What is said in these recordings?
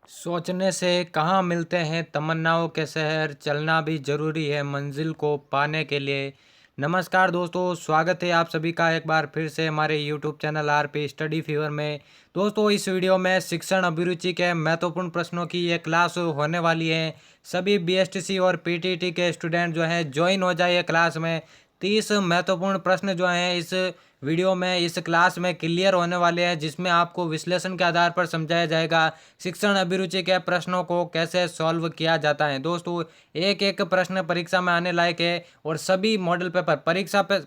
सोचने से कहाँ मिलते हैं तमन्नाओं के शहर, चलना भी ज़रूरी है मंजिल को पाने के लिए। नमस्कार दोस्तों, स्वागत है आप सभी का एक बार फिर से हमारे YouTube channel RP study fever में। दोस्तों, इस वीडियो में शिक्षण अभिरुचि के महत्वपूर्ण प्रश्नों की ये क्लास होने वाली है। सभी बीएसटीसी और पीटीटी के स्टूडेंट जो हैं ज्वाइन हो जाइए क्लास में। 30 महत्वपूर्ण प्रश्न जो हैं इस वीडियो में इस क्लास में क्लियर होने वाले हैं, जिसमें आपको विश्लेषण के आधार पर समझाया जाएगा शिक्षण अभिरुचि के प्रश्नों को कैसे सॉल्व किया जाता है। दोस्तों, एक एक प्रश्न परीक्षा में आने लायक है और सभी मॉडल पेपर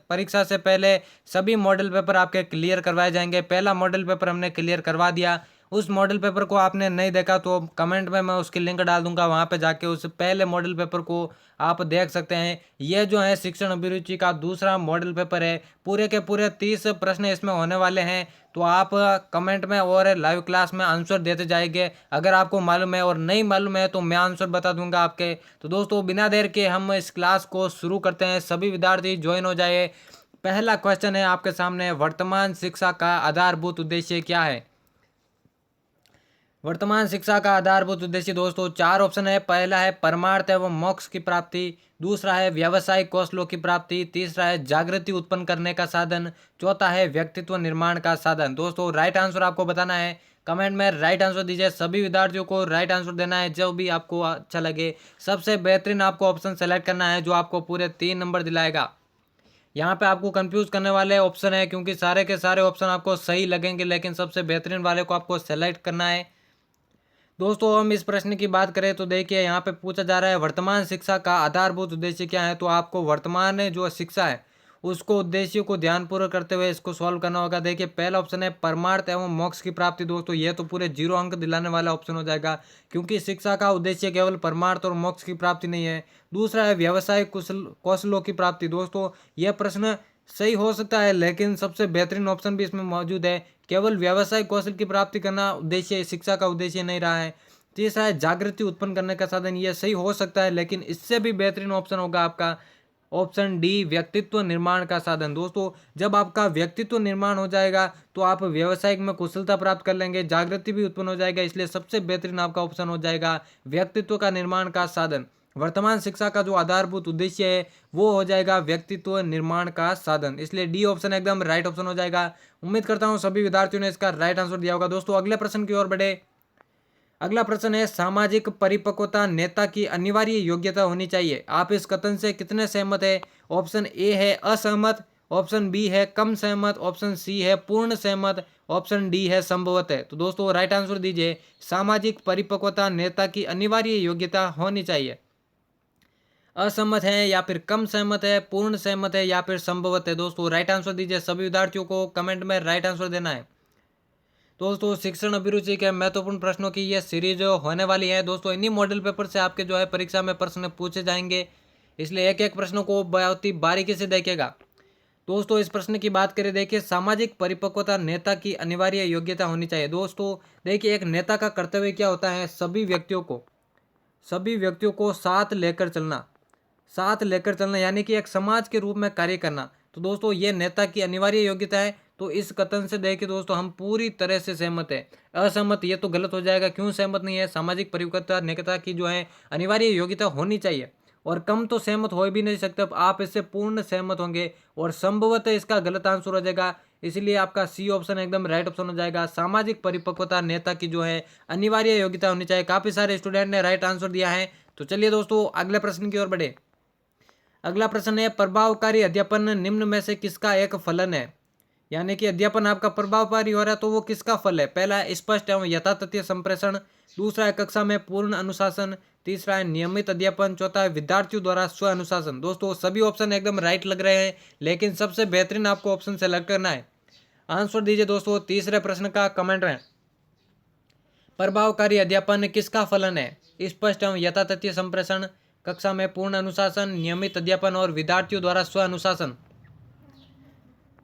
परीक्षा से पहले सभी मॉडल पेपर आपके क्लियर करवाए जाएंगे। पहला मॉडल पेपर हमने क्लियर करवा दिया। उस मॉडल पेपर को आपने नहीं देखा तो कमेंट में मैं उसकी लिंक डाल दूंगा, वहां पे जाके उस पहले मॉडल पेपर को आप देख सकते हैं। यह जो है शिक्षण अभिरुचि का दूसरा मॉडल पेपर है। पूरे के पूरे 30 प्रश्न इसमें होने वाले हैं। तो आप कमेंट में और लाइव क्लास में आंसर देते जाएंगे। अगर आपको मालूम है और नहीं मालूम है तो मैं आंसर बता दूंगा आपके। तो दोस्तों, बिना देर के हम इस क्लास को शुरू करते हैं। सभी विद्यार्थी ज्वाइन हो जाए। पहला क्वेश्चन है आपके सामने, वर्तमान शिक्षा का आधारभूत उद्देश्य क्या है? वर्तमान शिक्षा का आधारभूत उद्देश्य दोस्तों 4 ऑप्शन है। पहला है परमार्थ एवं मोक्ष की प्राप्ति, दूसरा है व्यावसायिक कौशलों की प्राप्ति, तीसरा है जागृति उत्पन्न करने का साधन, चौथा है व्यक्तित्व निर्माण का साधन। दोस्तों, राइट आंसर आपको बताना है। कमेंट में राइट आंसर दीजिए। सभी विद्यार्थियों को राइट आंसर देना है जो भी आपको अच्छा लगे। सबसे बेहतरीन आपको ऑप्शन सेलेक्ट करना है जो आपको पूरे 3 नंबर दिलाएगा। यहाँ पे आपको कंफ्यूज करने वाले ऑप्शन है क्योंकि सारे के सारे ऑप्शन आपको सही लगेंगे, लेकिन सबसे बेहतरीन वाले को आपको सेलेक्ट करना है। दोस्तों, हम इस प्रश्न की बात करें तो देखिए यहाँ पे पूछा जा रहा है वर्तमान शिक्षा का आधारभूत उद्देश्य क्या है। तो आपको वर्तमान जो शिक्षा है उसको उद्देश्य को ध्यानपूर्वक करते हुए इसको सॉल्व करना होगा। देखिए पहला ऑप्शन है परमार्थ एवं मोक्ष की प्राप्ति। दोस्तों, ये तो पूरे 0 अंक दिलाने वाला ऑप्शन हो जाएगा क्योंकि शिक्षा का उद्देश्य केवल परमार्थ और मोक्ष की प्राप्ति नहीं है। दूसरा है व्यावसायिक कौशलों की प्राप्ति। दोस्तों, यह प्रश्न सही हो सकता है, लेकिन सबसे बेहतरीन ऑप्शन भी इसमें मौजूद है। केवल व्यावसायिक कौशल की प्राप्ति करना उद्देश्य शिक्षा का उद्देश्य नहीं रहा है। तीसरा है जागृति उत्पन्न करने का साधन। ये सही हो सकता है, लेकिन इससे भी बेहतरीन ऑप्शन होगा आपका ऑप्शन डी, व्यक्तित्व निर्माण का साधन। दोस्तों, जब आपका व्यक्तित्व निर्माण हो जाएगा तो आप व्यवसायिक में कुशलता प्राप्त कर लेंगे, जागृति भी उत्पन्न हो जाएगा। इसलिए सबसे बेहतरीन आपका ऑप्शन हो जाएगा व्यक्तित्व का निर्माण का साधन। वर्तमान शिक्षा का जो आधारभूत उद्देश्य है वो हो जाएगा व्यक्तित्व निर्माण का साधन। इसलिए डी ऑप्शन एकदम राइट ऑप्शन हो जाएगा। उम्मीद करता हूं सभी विद्यार्थियों ने इसका राइट आंसर दिया होगा। दोस्तों, अगले प्रश्न की ओर बढ़े। अगला प्रश्न है सामाजिक परिपक्वता नेता की अनिवार्य योग्यता होनी चाहिए। आप इस कथन से कितने सहमत है? ऑप्शन ए है असहमत, ऑप्शन बी है कम सहमत, ऑप्शन सी है पूर्ण सहमत, ऑप्शन डी है संभवत है। तो दोस्तों, राइट आंसर दीजिए। सामाजिक परिपक्वता नेता की अनिवार्य योग्यता होनी चाहिए। असहमत है या फिर कम सहमत है, पूर्ण सहमत है या फिर संभवत है? दोस्तों, राइट आंसर दीजिए। सभी विद्यार्थियों को कमेंट में राइट आंसर देना है। दोस्तों, शिक्षण अभिरुचि के महत्वपूर्ण प्रश्नों की यह सीरीज होने वाली है। दोस्तों, इन्हीं मॉडल पेपर से आपके जो है परीक्षा में प्रश्न पूछे जाएंगे, इसलिए एक एक प्रश्न को बहुत ही बारीकी से देखेगा। दोस्तों, इस प्रश्न की बात करें, देखिए सामाजिक परिपक्वता नेता की अनिवार्य योग्यता होनी चाहिए। दोस्तों, देखिए एक नेता का कर्तव्य क्या होता है? सभी व्यक्तियों को साथ लेकर चलना यानी कि एक समाज के रूप में कार्य करना। तो दोस्तों, ये नेता की अनिवार्य योग्यता है। तो इस कथन से देखिए दोस्तों, हम पूरी तरह से सहमत है। असहमत ये तो गलत हो जाएगा। क्यों सहमत नहीं है? सामाजिक परिपक्वता नेता की जो है अनिवार्य योग्यता होनी चाहिए, और कम तो सहमत हो भी नहीं सकते। अब आप इससे पूर्ण सहमत होंगे, और संभवतः इसका गलत आंसर हो जाएगा। इसलिए आपका सी ऑप्शन एकदम राइट ऑप्शन हो जाएगा। सामाजिक परिपक्वता नेता की जो है अनिवार्य योग्यता होनी चाहिए। काफी सारे स्टूडेंट ने राइट आंसर दिया है। तो चलिए दोस्तों, अगले प्रश्न की ओर बढ़े। अगला प्रश्न है प्रभावकारी अध्यापन निम्न में से किसका एक फलन है? यानी कि अध्यापन आपका प्रभावकारी हो रहा है तो वो किसका फल है? पहला है स्पष्ट एवं यथातथीय संप्रेषण, दूसरा है कक्षा में पूर्ण अनुशासन, तीसरा है नियमित अध्यापन, चौथा है विद्यार्थियों द्वारा स्व अनुशासन। दोस्तों, सभी ऑप्शन एकदम राइट लग रहे हैं, लेकिन सबसे बेहतरीन आपको ऑप्शन सेलेक्ट करना है। आंसर दीजिए दोस्तों तीसरे प्रश्न का कमेंट में। प्रभावकारी अध्यापन किसका फलन है? स्पष्ट एवं यथातथीय संप्रेषण, कक्षा में पूर्ण अनुशासन, नियमित अध्यापन और विद्यार्थियों द्वारा स्व अनुशासन।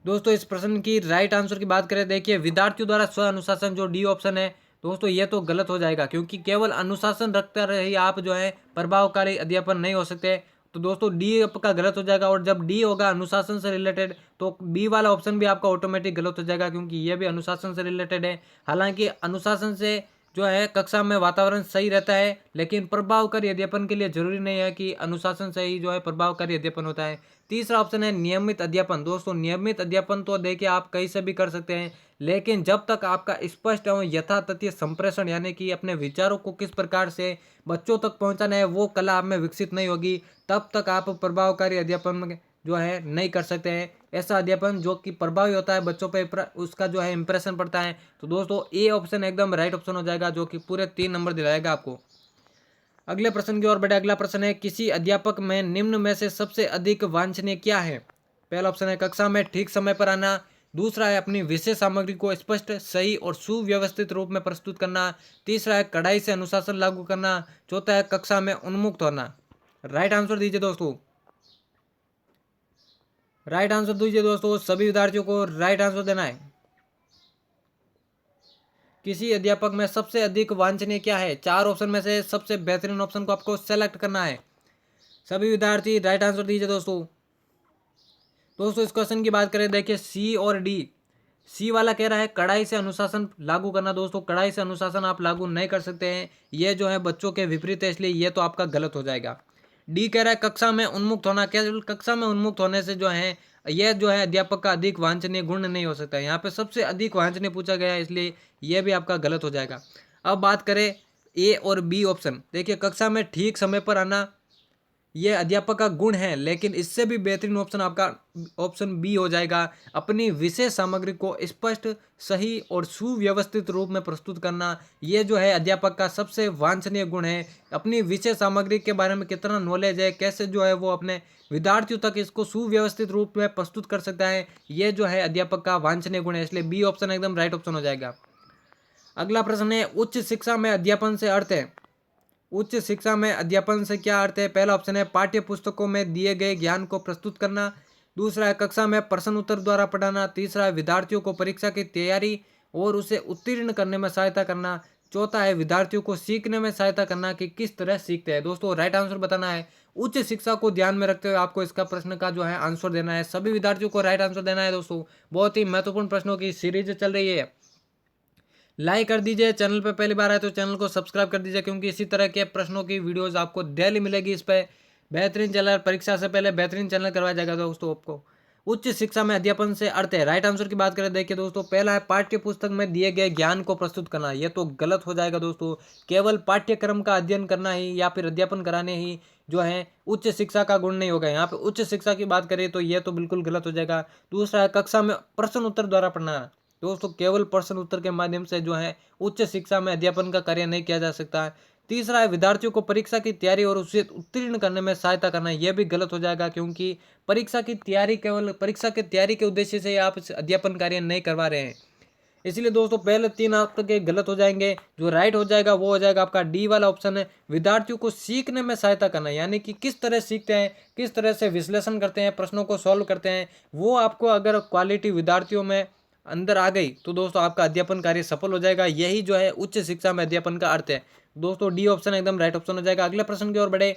दोस्तों, इस प्रश्न की राइट आंसर की बात करें, देखिए विद्यार्थियों द्वारा स्व अनुशासन जो डी ऑप्शन है दोस्तों, ये तो गलत हो जाएगा क्योंकि केवल अनुशासन रखते रहे आप जो है प्रभावकारी अध्यापन नहीं हो सकते। तो दोस्तों, डी आपका गलत हो जाएगा, और जब डी होगा अनुशासन से रिलेटेड तो बी वाला ऑप्शन भी आपका ऑटोमेटिक गलत हो जाएगा क्योंकि ये भी अनुशासन से रिलेटेड है। हालांकि अनुशासन से जो है कक्षा में वातावरण सही रहता है, लेकिन प्रभावकारी अध्यापन के लिए जरूरी नहीं है कि अनुशासन से ही जो है प्रभावकारी अध्यापन होता है। तीसरा ऑप्शन है नियमित अध्यापन। दोस्तों नियमित अध्यापन तो देखिए आप कहीं से भी कर सकते हैं, लेकिन जब तक आपका स्पष्ट एवं यथातथीय संप्रेषण यानी कि अपने विचारों को किस प्रकार से बच्चों तक पहुंचाना है वो कला आप में विकसित नहीं होगी, तब तक आप प्रभावकारी अध्यापन जो है नहीं कर सकते हैं। ऐसा अध्यापन जो कि प्रभावी होता है बच्चों पे उसका जो है इंप्रेशन पड़ता है। तो दोस्तों ए ऑप्शन एकदम राइट ऑप्शन हो जाएगा, जो कि पूरे 3 नंबर दिलाएगा आपको। अगले प्रश्न की ओर बढ़े। अगला प्रश्न है किसी अध्यापक में निम्न में से सबसे अधिक वांछनीय क्या है। पहला ऑप्शन है कक्षा में ठीक समय पर आना। दूसरा है अपनी विषय सामग्री को स्पष्ट, सही और सुव्यवस्थित रूप में प्रस्तुत करना। तीसरा है कड़ाई से अनुशासन लागू करना। चौथा है कक्षा में उन्मुक्त होना। राइट आंसर दीजिए दोस्तों। राइट आंसर दीजिए दोस्तों, सभी विद्यार्थियों को राइट आंसर देना है। किसी अध्यापक में सबसे अधिक वांछनीय क्या है, 4 ऑप्शन में से सबसे बेहतरीन ऑप्शन को आपको सेलेक्ट करना है। सभी विद्यार्थी राइट आंसर दीजिए दोस्तों। दोस्तों इस क्वेश्चन की बात करें, देखिए सी और डी। सी वाला कह रहा है कड़ाई से अनुशासन लागू करना। दोस्तों कड़ाई से अनुशासन आप लागू नहीं कर सकते हैं, ये जो है बच्चों के विपरीत है, इसलिए ये तो आपका गलत हो जाएगा। डी कह रहा है कक्षा में उन्मुक्त होना। केवल कक्षा में उन्मुक्त होने से जो है यह जो है अध्यापक का अधिक वांछनीय गुण नहीं हो सकता। यहाँ पे सबसे अधिक वांछनीय पूछा गया है, इसलिए यह भी आपका गलत हो जाएगा। अब बात करें ए और बी ऑप्शन। देखिए कक्षा में ठीक समय पर आना यह अध्यापक का गुण है, लेकिन इससे भी बेहतरीन ऑप्शन आपका ऑप्शन बी हो जाएगा। अपनी विषय सामग्री को स्पष्ट, सही और सुव्यवस्थित रूप में प्रस्तुत करना यह जो है अध्यापक का सबसे वांछनीय गुण है। अपनी विषय सामग्री के बारे में कितना नॉलेज है, कैसे जो है वो अपने विद्यार्थियों तक इसको सुव्यवस्थित रूप में प्रस्तुत कर सकता है, यह जो है अध्यापक का वांछनीय गुण है, इसलिए बी ऑप्शन एकदम राइट ऑप्शन हो जाएगा। अगला प्रश्न है उच्च शिक्षा में अध्यापन से अर्थ है। उच्च शिक्षा में अध्यापन से क्या अर्थ है। पहला ऑप्शन है पाठ्य पुस्तकों में दिए गए ज्ञान को प्रस्तुत करना। दूसरा है कक्षा में प्रश्न उत्तर द्वारा पढ़ाना। तीसरा है विद्यार्थियों को परीक्षा की तैयारी और उसे उत्तीर्ण करने में सहायता करना। चौथा है विद्यार्थियों को सीखने में सहायता करना कि किस तरह सीखते हैं। दोस्तों राइट आंसर बताना है। उच्च शिक्षा को ध्यान में रखते हुए आपको इसका प्रश्न का जो है आंसर देना है। सभी विद्यार्थियों को राइट आंसर देना है। दोस्तों बहुत ही महत्वपूर्ण प्रश्नों की सीरीज चल रही है। लाइक कर दीजिए, चैनल पर पहली बार आए तो चैनल को सब्सक्राइब कर दीजिए, क्योंकि इसी तरह के प्रश्नों की वीडियोस आपको डेली मिलेगी। इस पर बेहतरीन चैनल, परीक्षा से पहले बेहतरीन चैनल करवाया जाएगा दोस्तों आपको। उच्च शिक्षा में अध्यापन से अर्थ है। राइट आंसर की बात करें, देखिए दोस्तों पहला है पाठ्य पुस्तक में दिए गए ज्ञान को प्रस्तुत करना। यह तो गलत हो जाएगा दोस्तों। केवल पाठ्यक्रम का अध्ययन करना ही या फिर अध्यापन कराने ही जो है उच्च शिक्षा का गुण नहीं होगा। यहाँ पे उच्च शिक्षा की बात करें तो यह तो बिल्कुल गलत हो जाएगा। दूसरा है कक्षा में प्रश्न उत्तर द्वारा पढ़ना। दोस्तों केवल प्रश्न उत्तर के माध्यम से जो है उच्च शिक्षा में अध्यापन का कार्य नहीं किया जा सकता है। तीसरा है विद्यार्थियों को परीक्षा की तैयारी और उसे उत्तीर्ण करने में सहायता करना। यह भी गलत हो जाएगा, क्योंकि परीक्षा की तैयारी केवल परीक्षा की तैयारी के उद्देश्य से आप अध्यापन कार्य नहीं करवा रहे हैं। इसलिए दोस्तों पहले 3 आपके गलत हो जाएंगे। जो राइट हो जाएगा वो हो जाएगा आपका डी वाला ऑप्शन है, विद्यार्थियों को सीखने में सहायता करना। यानी कि किस तरह सीखते हैं, किस तरह से विश्लेषण करते हैं, प्रश्नों को सॉल्व करते हैं, वो आपको अगर क्वालिटी विद्यार्थियों में अंदर आ गई तो दोस्तों आपका अध्यापन कार्य सफल हो जाएगा। यही जो है उच्च शिक्षा में अध्यापन का अर्थ है। दोस्तों डी ऑप्शन एकदम राइट ऑप्शन हो जाएगा। अगले प्रश्न की ओर बढ़े।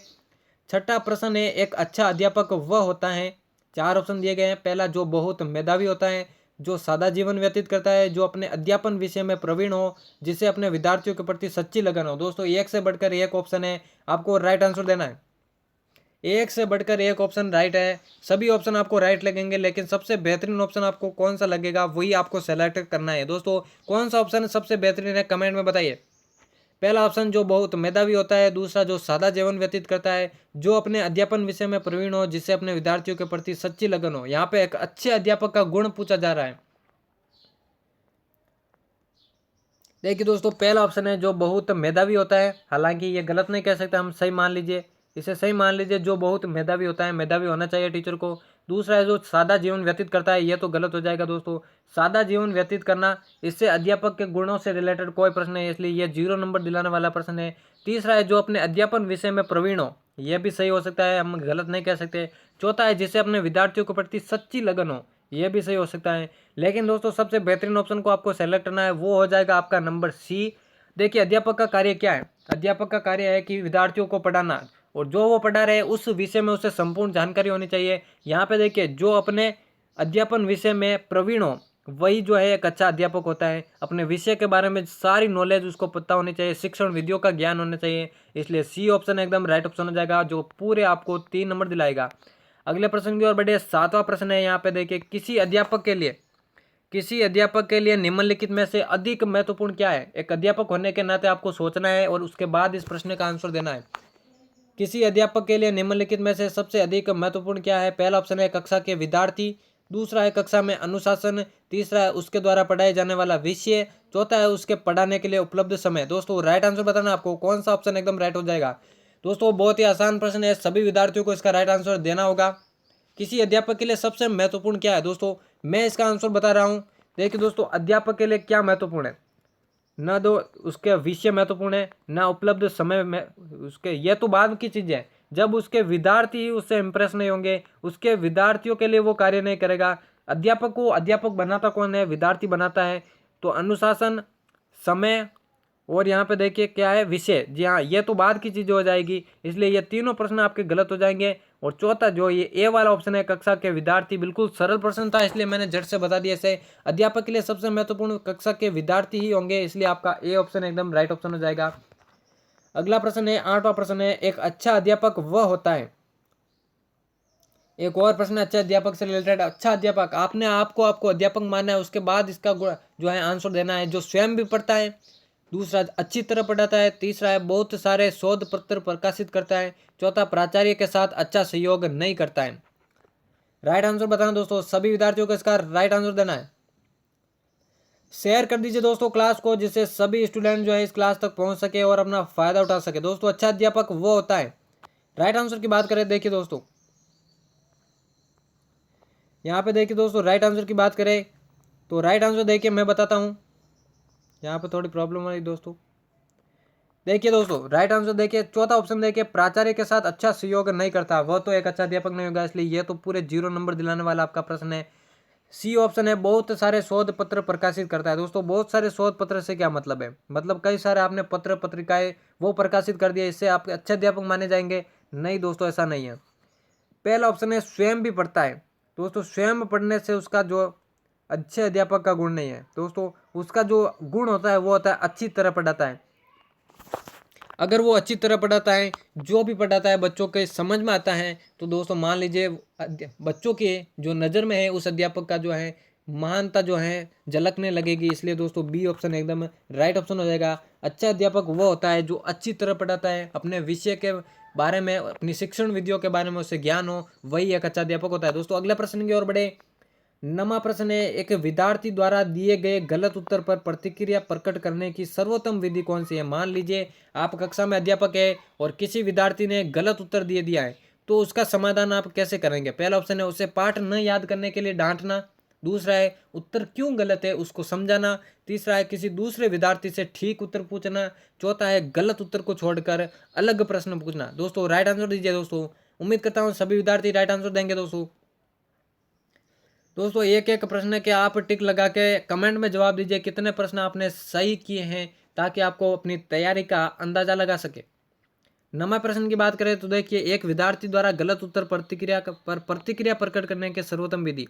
छठा प्रश्न है एक अच्छा अध्यापक वह होता है। 4 ऑप्शन दिए गए हैं। पहला जो बहुत मेधावी होता है, जो सादा जीवन व्यतीत करता है, जो अपने अध्यापन विषय में प्रवीण हो, जिसे अपने विद्यार्थियों के प्रति सच्ची लगन हो। दोस्तों एक से बढ़कर एक ऑप्शन है, आपको राइट आंसर देना है। एक से बढ़कर एक ऑप्शन राइट है। सभी ऑप्शन आपको राइट लगेंगे, लेकिन सबसे बेहतरीन ऑप्शन आपको कौन सा लगेगा वही आपको सेलेक्ट करना है। दोस्तों कौन सा ऑप्शन सबसे बेहतरीन है कमेंट में बताइए। पहला ऑप्शन जो बहुत मेधावी होता है। दूसरा जो सादा जीवन व्यतीत करता है, जो अपने अध्यापन विषय में प्रवीण हो, जिससे अपने विद्यार्थियों के प्रति सच्ची लगन हो। यहाँ पे एक अच्छे अध्यापक का गुण पूछा जा रहा है। देखिए दोस्तों पहला ऑप्शन है जो बहुत मेधावी होता है। हालांकि ये गलत नहीं कह सकते, हम सही मान लीजिए, इसे सही मान लीजिए। जो बहुत मेधावी होता है, मेधावी होना चाहिए टीचर को। दूसरा है जो सादा जीवन व्यतीत करता है, ये तो गलत हो जाएगा दोस्तों। सादा जीवन व्यतीत करना, इससे अध्यापक के गुणों से रिलेटेड कोई प्रश्न नहीं है, इसलिए ये 0 नंबर दिलाने वाला प्रश्न है। तीसरा है जो अपने अध्यापन विषय में प्रवीण हो, यह भी सही हो सकता है, हम गलत नहीं कह सकते। चौथा है जिसे अपने विद्यार्थियों के प्रति सच्ची लगन हो, यह भी सही हो सकता है। लेकिन दोस्तों सबसे बेहतरीन ऑप्शन को आपको सेलेक्ट करना है, वो हो जाएगा आपका नंबर सी। देखिए अध्यापक का कार्य क्या है। अध्यापक का कार्य है कि विद्यार्थियों को पढ़ाना, और जो वो पढ़ा रहे उस विषय में उसे संपूर्ण जानकारी होनी चाहिए। यहाँ पे देखिए जो अपने अध्यापन विषय में प्रवीण हो, वही जो है एक अच्छा अध्यापक होता है। अपने विषय के बारे में सारी नॉलेज उसको पता होनी चाहिए, शिक्षण विधियों का ज्ञान होना चाहिए। इसलिए सी ऑप्शन एकदम राइट ऑप्शन हो जाएगा, जो पूरे आपको 3 नंबर दिलाएगा। अगले प्रश्न की ओर बढ़े। 7वां प्रश्न है, यहाँ पे देखिए, किसी अध्यापक के लिए निम्नलिखित में से अधिक महत्वपूर्ण क्या है। एक अध्यापक होने के नाते आपको सोचना है और उसके बाद इस प्रश्न का आंसर देना है। किसी अध्यापक के लिए निम्नलिखित में से सबसे अधिक महत्वपूर्ण क्या है। पहला ऑप्शन है कक्षा के विद्यार्थी, दूसरा है कक्षा में अनुशासन, तीसरा है उसके द्वारा पढ़ाए जाने वाला विषय, चौथा है उसके पढ़ाने के लिए उपलब्ध समय। दोस्तों राइट आंसर बताना आपको कौन सा ऑप्शन एकदम राइट हो जाएगा। दोस्तों बहुत ही आसान प्रश्न है, सभी विद्यार्थियों को इसका राइट आंसर देना होगा। किसी अध्यापक के लिए सबसे महत्वपूर्ण क्या है। दोस्तों मैं इसका आंसर बता रहा हूँ। देखिए दोस्तों, अध्यापक के लिए क्या महत्वपूर्ण है, न दो उसके विषय महत्वपूर्ण है, ना उपलब्ध समय में उसके, ये तो बाद की चीज़ है। जब उसके विद्यार्थी ही उससे इम्प्रेस नहीं होंगे, उसके विद्यार्थियों के लिए वो कार्य नहीं करेगा। अध्यापक को अध्यापक बनाता कौन है, विद्यार्थी बनाता है। तो अनुशासन, समय और यहाँ पे देखिए क्या है, विषय। जी हाँ, ये तो बाद की चीज़ हो जाएगी, इसलिए ये तीनों प्रश्न आपके गलत हो जाएंगे। और चौथा जो ये ए वाला ऑप्शन है, कक्षा के विद्यार्थी, बिल्कुल सरल प्रश्न था, इसलिए मैंने झट से बता दिया। इसे अध्यापक के लिए सबसे महत्वपूर्ण कक्षा के विद्यार्थी ही होंगे, इसलिए आपका ए ऑप्शन एकदम राइट ऑप्शन हो जाएगा। अगला प्रश्न है 8वां प्रश्न है, एक अच्छा अध्यापक वह होता है। एक और प्रश्न अच्छा अध्यापक से रिलेटेड। अच्छा अध्यापक, आपने आपको अध्यापक मानना है, उसके बाद इसका जो है आंसर देना है। जो स्वयं भी पढ़ता है, दूसरा अच्छी तरह पढ़ाता है, तीसरा है बहुत सारे शोध पत्र प्रकाशित करता है, चौथा प्राचार्य के साथ अच्छा सहयोग नहीं करता है। राइट आंसर बताना दोस्तों, सभी विद्यार्थियों को इसका राइट आंसर देना है। शेयर कर दीजिए दोस्तों क्लास को, जिससे सभी स्टूडेंट जो है इस क्लास तक पहुंच सके और अपना फायदा उठा सके। दोस्तों अच्छा अध्यापक वो होता है, राइट आंसर की बात करें, देखिए दोस्तों यहाँ पे देखिए दोस्तों, राइट आंसर की बात करें तो राइट आंसर देखिए मैं बताता हूँ। यहाँ पे थोड़ी प्रॉब्लम आ रही दोस्तों। देखिए दोस्तों राइट आंसर देखिए, चौथा ऑप्शन देखिए, प्राचार्य के साथ अच्छा सहयोग नहीं करता, वह तो एक अच्छा अध्यापक नहीं होगा, इसलिए ये तो पूरे 0 नंबर दिलाने वाला आपका प्रश्न है। सी ऑप्शन है बहुत सारे शोध पत्र प्रकाशित करता है। दोस्तों बहुत सारे शोध पत्र से क्या मतलब है, मतलब कई सारे आपने पत्र पत्रिकाएं वो प्रकाशित कर दिया, इससे आप अच्छे अध्यापक माने जाएंगे। नहीं दोस्तों, ऐसा नहीं है। पहला ऑप्शन है स्वयं भी पढ़ता है। दोस्तों स्वयं पढ़ने से उसका जो अच्छे अध्यापक का गुण नहीं है। दोस्तों उसका जो गुण होता है वो होता है अच्छी तरह पढ़ाता है। अगर वो अच्छी तरह पढ़ाता है, जो भी पढ़ाता है बच्चों के समझ में आता है, तो दोस्तों मान लीजिए बच्चों के जो नज़र में है उस अध्यापक का जो है महानता जो है झलकने लगेगी। इसलिए दोस्तों बी ऑप्शन एकदम राइट ऑप्शन हो जाएगा। अच्छा अध्यापक वो होता है जो अच्छी तरह पढ़ाता है, अपने विषय के बारे में, अपनी शिक्षण विधियों के बारे में उसे ज्ञान हो, वही एक अच्छा अध्यापक होता है। दोस्तों अगले प्रश्न की ओर बढ़े। 9वां प्रश्न है, एक विद्यार्थी द्वारा दिए गए गलत उत्तर पर प्रतिक्रिया प्रकट करने की सर्वोत्तम विधि कौन सी है। मान लीजिए आप कक्षा में अध्यापक है और किसी विद्यार्थी ने गलत उत्तर दे दिया है, तो उसका समाधान आप कैसे करेंगे। पहला ऑप्शन है उसे पाठ न याद करने के लिए डांटना, दूसरा है उत्तर क्यों गलत है उसको समझाना, तीसरा है किसी दूसरे विद्यार्थी से ठीक उत्तर पूछना, चौथा है गलत उत्तर को छोड़कर अलग प्रश्न पूछना। दोस्तों राइट आंसर दीजिए दोस्तों, उम्मीद करता हूँ सभी विद्यार्थी राइट आंसर देंगे। दोस्तों एक एक प्रश्न के आप टिक लगा के कमेंट में जवाब दीजिए कितने प्रश्न आपने सही किए हैं, ताकि आपको अपनी तैयारी का अंदाजा लगा सके। 9वें प्रश्न की बात करें तो देखिए, एक विद्यार्थी द्वारा गलत उत्तर प्रतिक्रिया प्रकट करने के सर्वोत्तम विधि।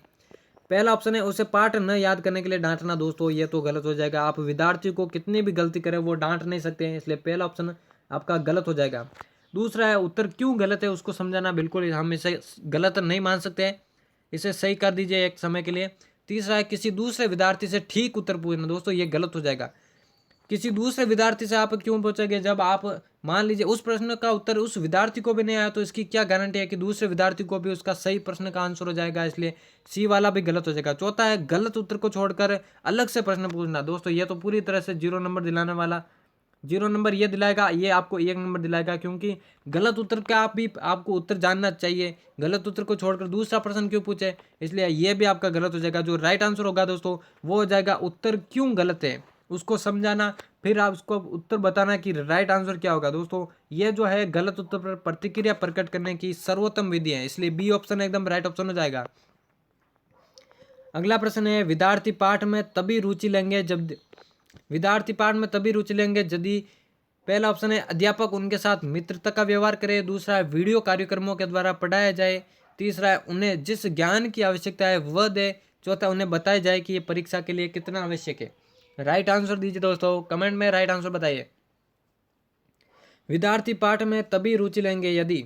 पहला ऑप्शन है उसे पाठ न याद करने के लिए डांटना। दोस्तों ये तो गलत हो जाएगा, आप विद्यार्थी को कितनी भी गलती करें वो डांट नहीं सकते हैं, इसलिए पहला ऑप्शन आपका गलत हो जाएगा। दूसरा है उत्तर क्यों गलत है उसको समझाना, बिल्कुल हम इसे गलत नहीं मान सकते हैं, इसे सही कर दीजिए एक समय के लिए। तीसरा है किसी दूसरे विद्यार्थी से ठीक उत्तर पूछना। दोस्तों ये गलत हो जाएगा। किसी दूसरे विद्यार्थी से आप क्यों पूछोगे, जब आप मान लीजिए उस प्रश्न का उत्तर उस विद्यार्थी को भी नहीं आया, तो इसकी क्या गारंटी है कि दूसरे विद्यार्थी को भी उसका सही प्रश्न का आंसर हो जाएगा, इसलिए सी वाला भी गलत हो जाएगा। चौथा है गलत उत्तर को छोड़कर अलग से प्रश्न पूछना। दोस्तों ये तो पूरी तरह से 0 नंबर दिलाने वाला, 0 नंबर ये दिलाएगा, ये आपको 1 नंबर दिलाएगा, क्योंकि गलत उत्तर का आप भी आपको उत्तर जानना चाहिए, गलत उत्तर को छोड़कर दूसरा प्रश्न क्यों पूछे, इसलिए ये भी आपका गलत हो जाएगा। जो राइट आंसर होगा दोस्तों वो हो जाएगा उत्तर क्यों गलत है उसको समझाना, फिर आप उसको उत्तर बताना कि राइट आंसर क्या होगा। दोस्तों ये जो है गलत उत्तर पर प्रतिक्रिया प्रकट करने की सर्वोत्तम विधि है, इसलिए बी ऑप्शन एकदम राइट ऑप्शन हो जाएगा। अगला प्रश्न है, विद्यार्थी पाठ में तभी रुचि लेंगे यदि, पहला ऑप्शन है अध्यापक उनके साथ मित्रता का व्यवहार करे, दूसरा है वीडियो कार्यक्रमों के द्वारा पढ़ाया जाए, तीसरा है उन्हें जिस ज्ञान की आवश्यकता है वह दे, चौथा, उन्हें बताया जाए कि ये परीक्षा के लिए कितना आवश्यक है। राइट आंसर दीजिए दोस्तों, कमेंट में राइट आंसर बताइए। विद्यार्थी पाठ में तभी रुचि लेंगे यदि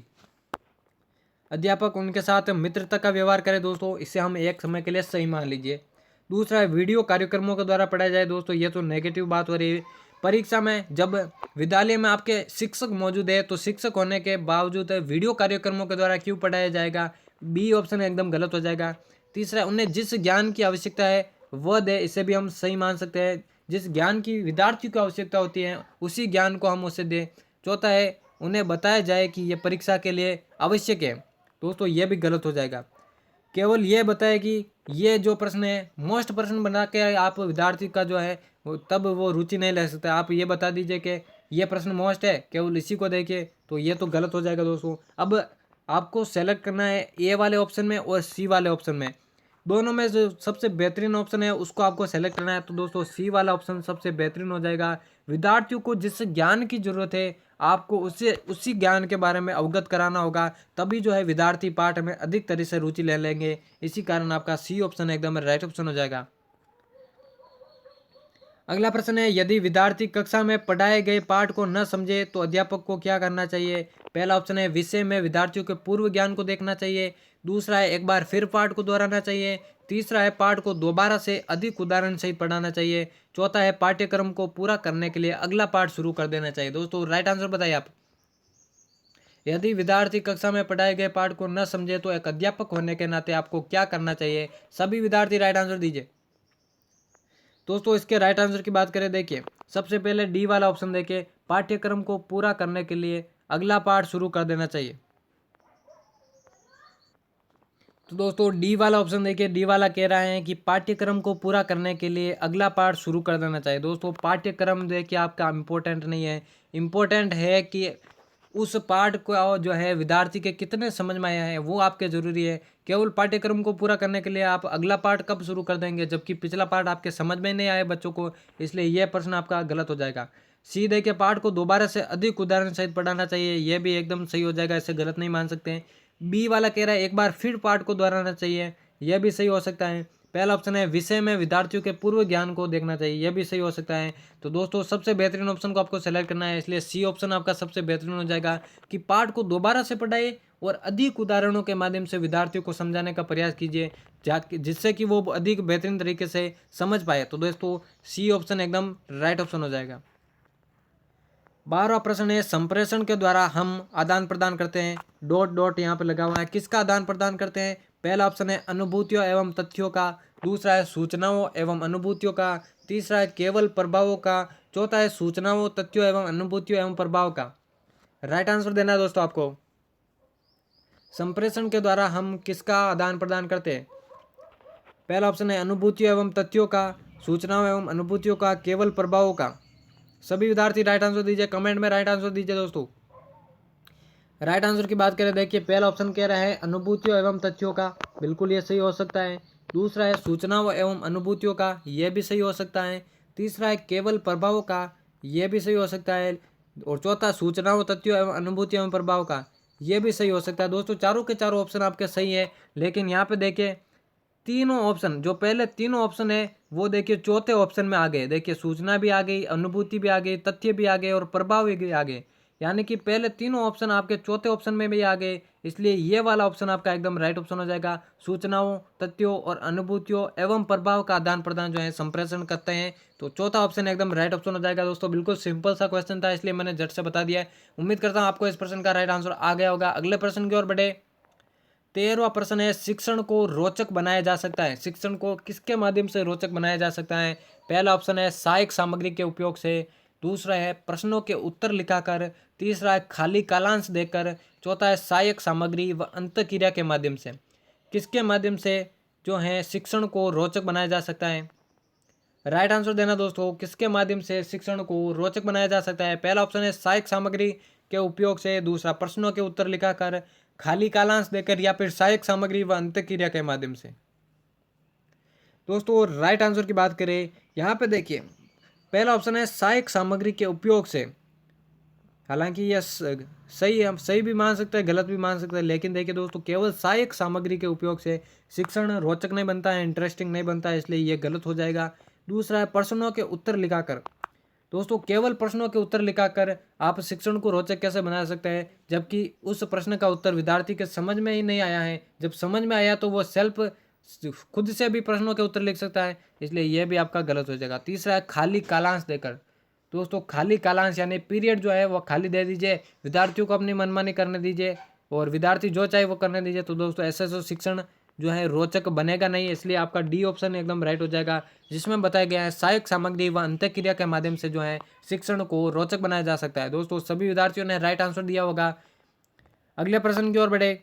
अध्यापक उनके साथ मित्रता का व्यवहार करे दोस्तों, इसे हम एक समय के लिए सही मान लीजिए। दूसरा है वीडियो कार्यक्रमों के द्वारा पढ़ाया जाए दोस्तों, ये तो नेगेटिव बात हो रही है। परीक्षा में जब विद्यालय में आपके शिक्षक मौजूद है तो शिक्षक होने के बावजूद वीडियो कार्यक्रमों के द्वारा क्यों पढ़ाया जाएगा, बी ऑप्शन एकदम गलत हो जाएगा। तीसरा, उन्हें जिस ज्ञान की आवश्यकता है वह दे, इसे भी हम सही मान सकते हैं। जिस ज्ञान की विद्यार्थी को आवश्यकता होती है उसी ज्ञान को हम उसे दें। चौथा है, उन्हें बताया जाए कि यह परीक्षा के लिए आवश्यक है दोस्तों, ये भी गलत हो जाएगा। केवल ये बताए कि ये जो प्रश्न है मोस्ट प्रश्न बना के आप विद्यार्थी का जो है तब वो रुचि नहीं ले सकते। आप ये बता दीजिए कि ये प्रश्न मोस्ट है, केवल इसी को देखिए, तो ये तो गलत हो जाएगा दोस्तों। अब आपको सेलेक्ट करना है ए वाले ऑप्शन में और सी वाले ऑप्शन में, दोनों में जो सबसे बेहतरीन ऑप्शन है उसको आपको सेलेक्ट करना है। तो दोस्तों सी वाला ऑप्शन सबसे बेहतरीन हो जाएगा। विद्यार्थियों को जिस ज्ञान की जरूरत है आपको उसी ज्ञान के बारे में अवगत कराना होगा, तभी जो है विद्यार्थी पाठ में अधिक तरह से रुचि ले लेंगे। इसी कारण आपका सी ऑप्शन एकदम राइट ऑप्शन हो जाएगा। अगला प्रश्न है, यदि विद्यार्थी कक्षा में पढ़ाए गए पाठ को न समझे तो अध्यापक को क्या करना चाहिए। पहला ऑप्शन है, विषय में विद्यार्थियों के पूर्व ज्ञान को देखना चाहिए। दूसरा है, एक बार फिर पाठ को दोहराना चाहिए। तीसरा है, पाठ को दोबारा से अधिक उदाहरण सहित पढ़ाना चाहिए। चौथा है, पाठ्यक्रम को पूरा करने के लिए अगला पाठ शुरू कर देना चाहिए। दोस्तों राइट आंसर बताइए आप। यदि विद्यार्थी कक्षा में पढ़ाए गए पाठ को न समझे तो एक अध्यापक होने के नाते आपको क्या करना चाहिए। सभी विद्यार्थी राइट आंसर दीजिए। दोस्तों इसके राइट आंसर की बात करें, देखिए सबसे पहले डी वाला ऑप्शन देखिए, पाठ्यक्रम को पूरा करने के लिए अगला पाठ शुरू कर देना चाहिए। तो दोस्तों डी वाला ऑप्शन देखिए, डी वाला कह रहा है कि पाठ्यक्रम को पूरा करने के लिए अगला पाठ शुरू कर देना चाहिए। दोस्तों पाठ्यक्रम देखिए आपका इम्पोर्टेंट नहीं है, इम्पोर्टेंट है कि उस पाठ को जो है विद्यार्थी के कितने समझ में आया है वो आपके ज़रूरी है। केवल पाठ्यक्रम को पूरा करने के लिए आप अगला पाठ कब शुरू कर देंगे जबकि पिछला पाठ आपके समझ में नहीं आया बच्चों को, इसलिए यह प्रश्न आपका गलत हो जाएगा। सी देखिए, पाठ को दोबारा से अधिक उदाहरण सहित पढ़ाना चाहिए, यह भी एकदम सही हो जाएगा, इसे गलत नहीं मान सकते। बी वाला कह रहा है एक बार फिर पाठ को दोहराना चाहिए, यह भी सही हो सकता है। पहला ऑप्शन है, विषय में विद्यार्थियों के पूर्व ज्ञान को देखना चाहिए, यह भी सही हो सकता है। तो दोस्तों सबसे बेहतरीन ऑप्शन को आपको सेलेक्ट करना है, इसलिए सी ऑप्शन आपका सबसे बेहतरीन हो जाएगा कि पाठ को दोबारा से पढ़ाइए और अधिक उदाहरणों के माध्यम से विद्यार्थियों को समझाने का प्रयास कीजिए जिससे कि वो अधिक बेहतरीन तरीके से समझ पाए। तो दोस्तों सी ऑप्शन एकदम राइट ऑप्शन हो जाएगा। 12वां प्रश्न है, संप्रेषण के द्वारा हम आदान प्रदान करते हैं, डॉट डॉट यहाँ पे लगा हुआ है, किसका आदान प्रदान करते हैं। पहला ऑप्शन है अनुभूतियों एवं तथ्यों का। दूसरा है सूचनाओं एवं अनुभूतियों का। तीसरा है केवल प्रभावों का। चौथा है सूचनाओं तथ्यों एवं अनुभूतियों एवं प्रभाव का। राइट आंसर देना है दोस्तों आपको। संप्रेषण के द्वारा हम किसका आदान प्रदान करते हैं। पहला ऑप्शन है अनुभूतियों एवं तथ्यों का, सूचनाओं एवं अनुभूतियों का, केवल प्रभावों का। सभी विद्यार्थी राइट आंसर दीजिए, कमेंट में राइट आंसर दीजिए दोस्तों। राइट आंसर की बात करें, देखिए पहला ऑप्शन कह रहा है अनुभूतियों एवं तथ्यों का, बिल्कुल ये सही हो सकता है। दूसरा है सूचनाओं एवं अनुभूतियों का, यह भी सही हो सकता है। तीसरा है केवल प्रभावों का, यह भी सही हो सकता है। और चौथा सूचनाओं तथ्यों एवं अनुभूतियों एवं प्रभाव का, यह भी सही हो सकता है। दोस्तों चारों के चारों ऑप्शन आपके सही है, लेकिन यहाँ पे देखिए तीनों ऑप्शन, जो पहले तीनों ऑप्शन है वो देखिए चौथे ऑप्शन में आ गए। देखिए सूचना भी आ गई, अनुभूति भी आ गई, तथ्य भी आ गए और प्रभाव भी आ गए, यानी कि पहले तीनों ऑप्शन आपके चौथे ऑप्शन में भी आ गए, इसलिए ये वाला ऑप्शन आपका एकदम राइट ऑप्शन हो जाएगा। सूचनाओं तथ्यों और अनुभूतियों एवं प्रभाव का आदान प्रदान जो है संप्रेषण करते हैं, तो चौथा ऑप्शन एकदम राइट ऑप्शन हो जाएगा। दोस्तों बिल्कुल सिंपल सा क्वेश्चन था, इसलिए मैंने झट से बता दिया है। उम्मीद करता हूँ आपको इस प्रश्न का राइट आंसर आ गया होगा। अगले प्रश्न की ओर बढ़े। 13वां प्रश्न है, शिक्षण को रोचक बनाया जा सकता है। शिक्षण को किसके माध्यम से रोचक बनाया जा सकता है। पहला ऑप्शन है सहायक सामग्री के उपयोग से। दूसरा है प्रश्नों के उत्तर लिखाकर। तीसरा है खाली कालांश देकर। चौथा है सहायक सामग्री व अंतःक्रिया के माध्यम से। किसके माध्यम से जो है शिक्षण को रोचक बनाया जा सकता है। राइट आंसर देना दोस्तों, किसके माध्यम से शिक्षण को रोचक बनाया जा सकता है। पहला ऑप्शन है सहायक सामग्री के उपयोग से। दूसरा प्रश्नों के उत्तर लिखाकर, खाली कालांश देकर, या फिर सहायक सामग्री व अंतःक्रिया के माध्यम से। दोस्तों राइट आंसर की बात करें, यहाँ पे देखिए पहला ऑप्शन है सहायक सामग्री के उपयोग से। हालांकि यह सही, हम सही भी मान सकते हैं, गलत भी मान सकते हैं, लेकिन देखिए दोस्तों, केवल सहायक सामग्री के उपयोग से शिक्षण रोचक नहीं बनता है, इंटरेस्टिंग नहीं बनता है, इसलिए ये गलत हो जाएगा। दूसरा है प्रश्नों के उत्तर लिखाकर। दोस्तों, केवल प्रश्नों के उत्तर लिखाकर आप शिक्षण को रोचक कैसे बना सकते हैं, जबकि उस प्रश्न का उत्तर विद्यार्थी के समझ में ही नहीं आया है। जब समझ में आया तो वो सेल्फ खुद से भी प्रश्नों के उत्तर लिख सकता है, इसलिए यह भी आपका गलत हो जाएगा। तीसरा है खाली कालांश देकर। दोस्तों, खाली कालांश यानी पीरियड जो है वो खाली दे दीजिए, विद्यार्थियों को अपनी मनमानी करने दीजिए और विद्यार्थी जो चाहे वो करने दीजिए। तो दोस्तों, ऐसे तो शिक्षण जो है रोचक बनेगा नहीं, इसलिए आपका डी ऑप्शन एकदम राइट हो जाएगा, जिसमें बताया गया है सहायक सामग्री व अंतःक्रिया के माध्यम से जो है शिक्षण को रोचक बनाया जा सकता है। दोस्तों, सभी विद्यार्थियों ने राइट आंसर दिया होगा। अगले प्रश्न की ओर बढ़े।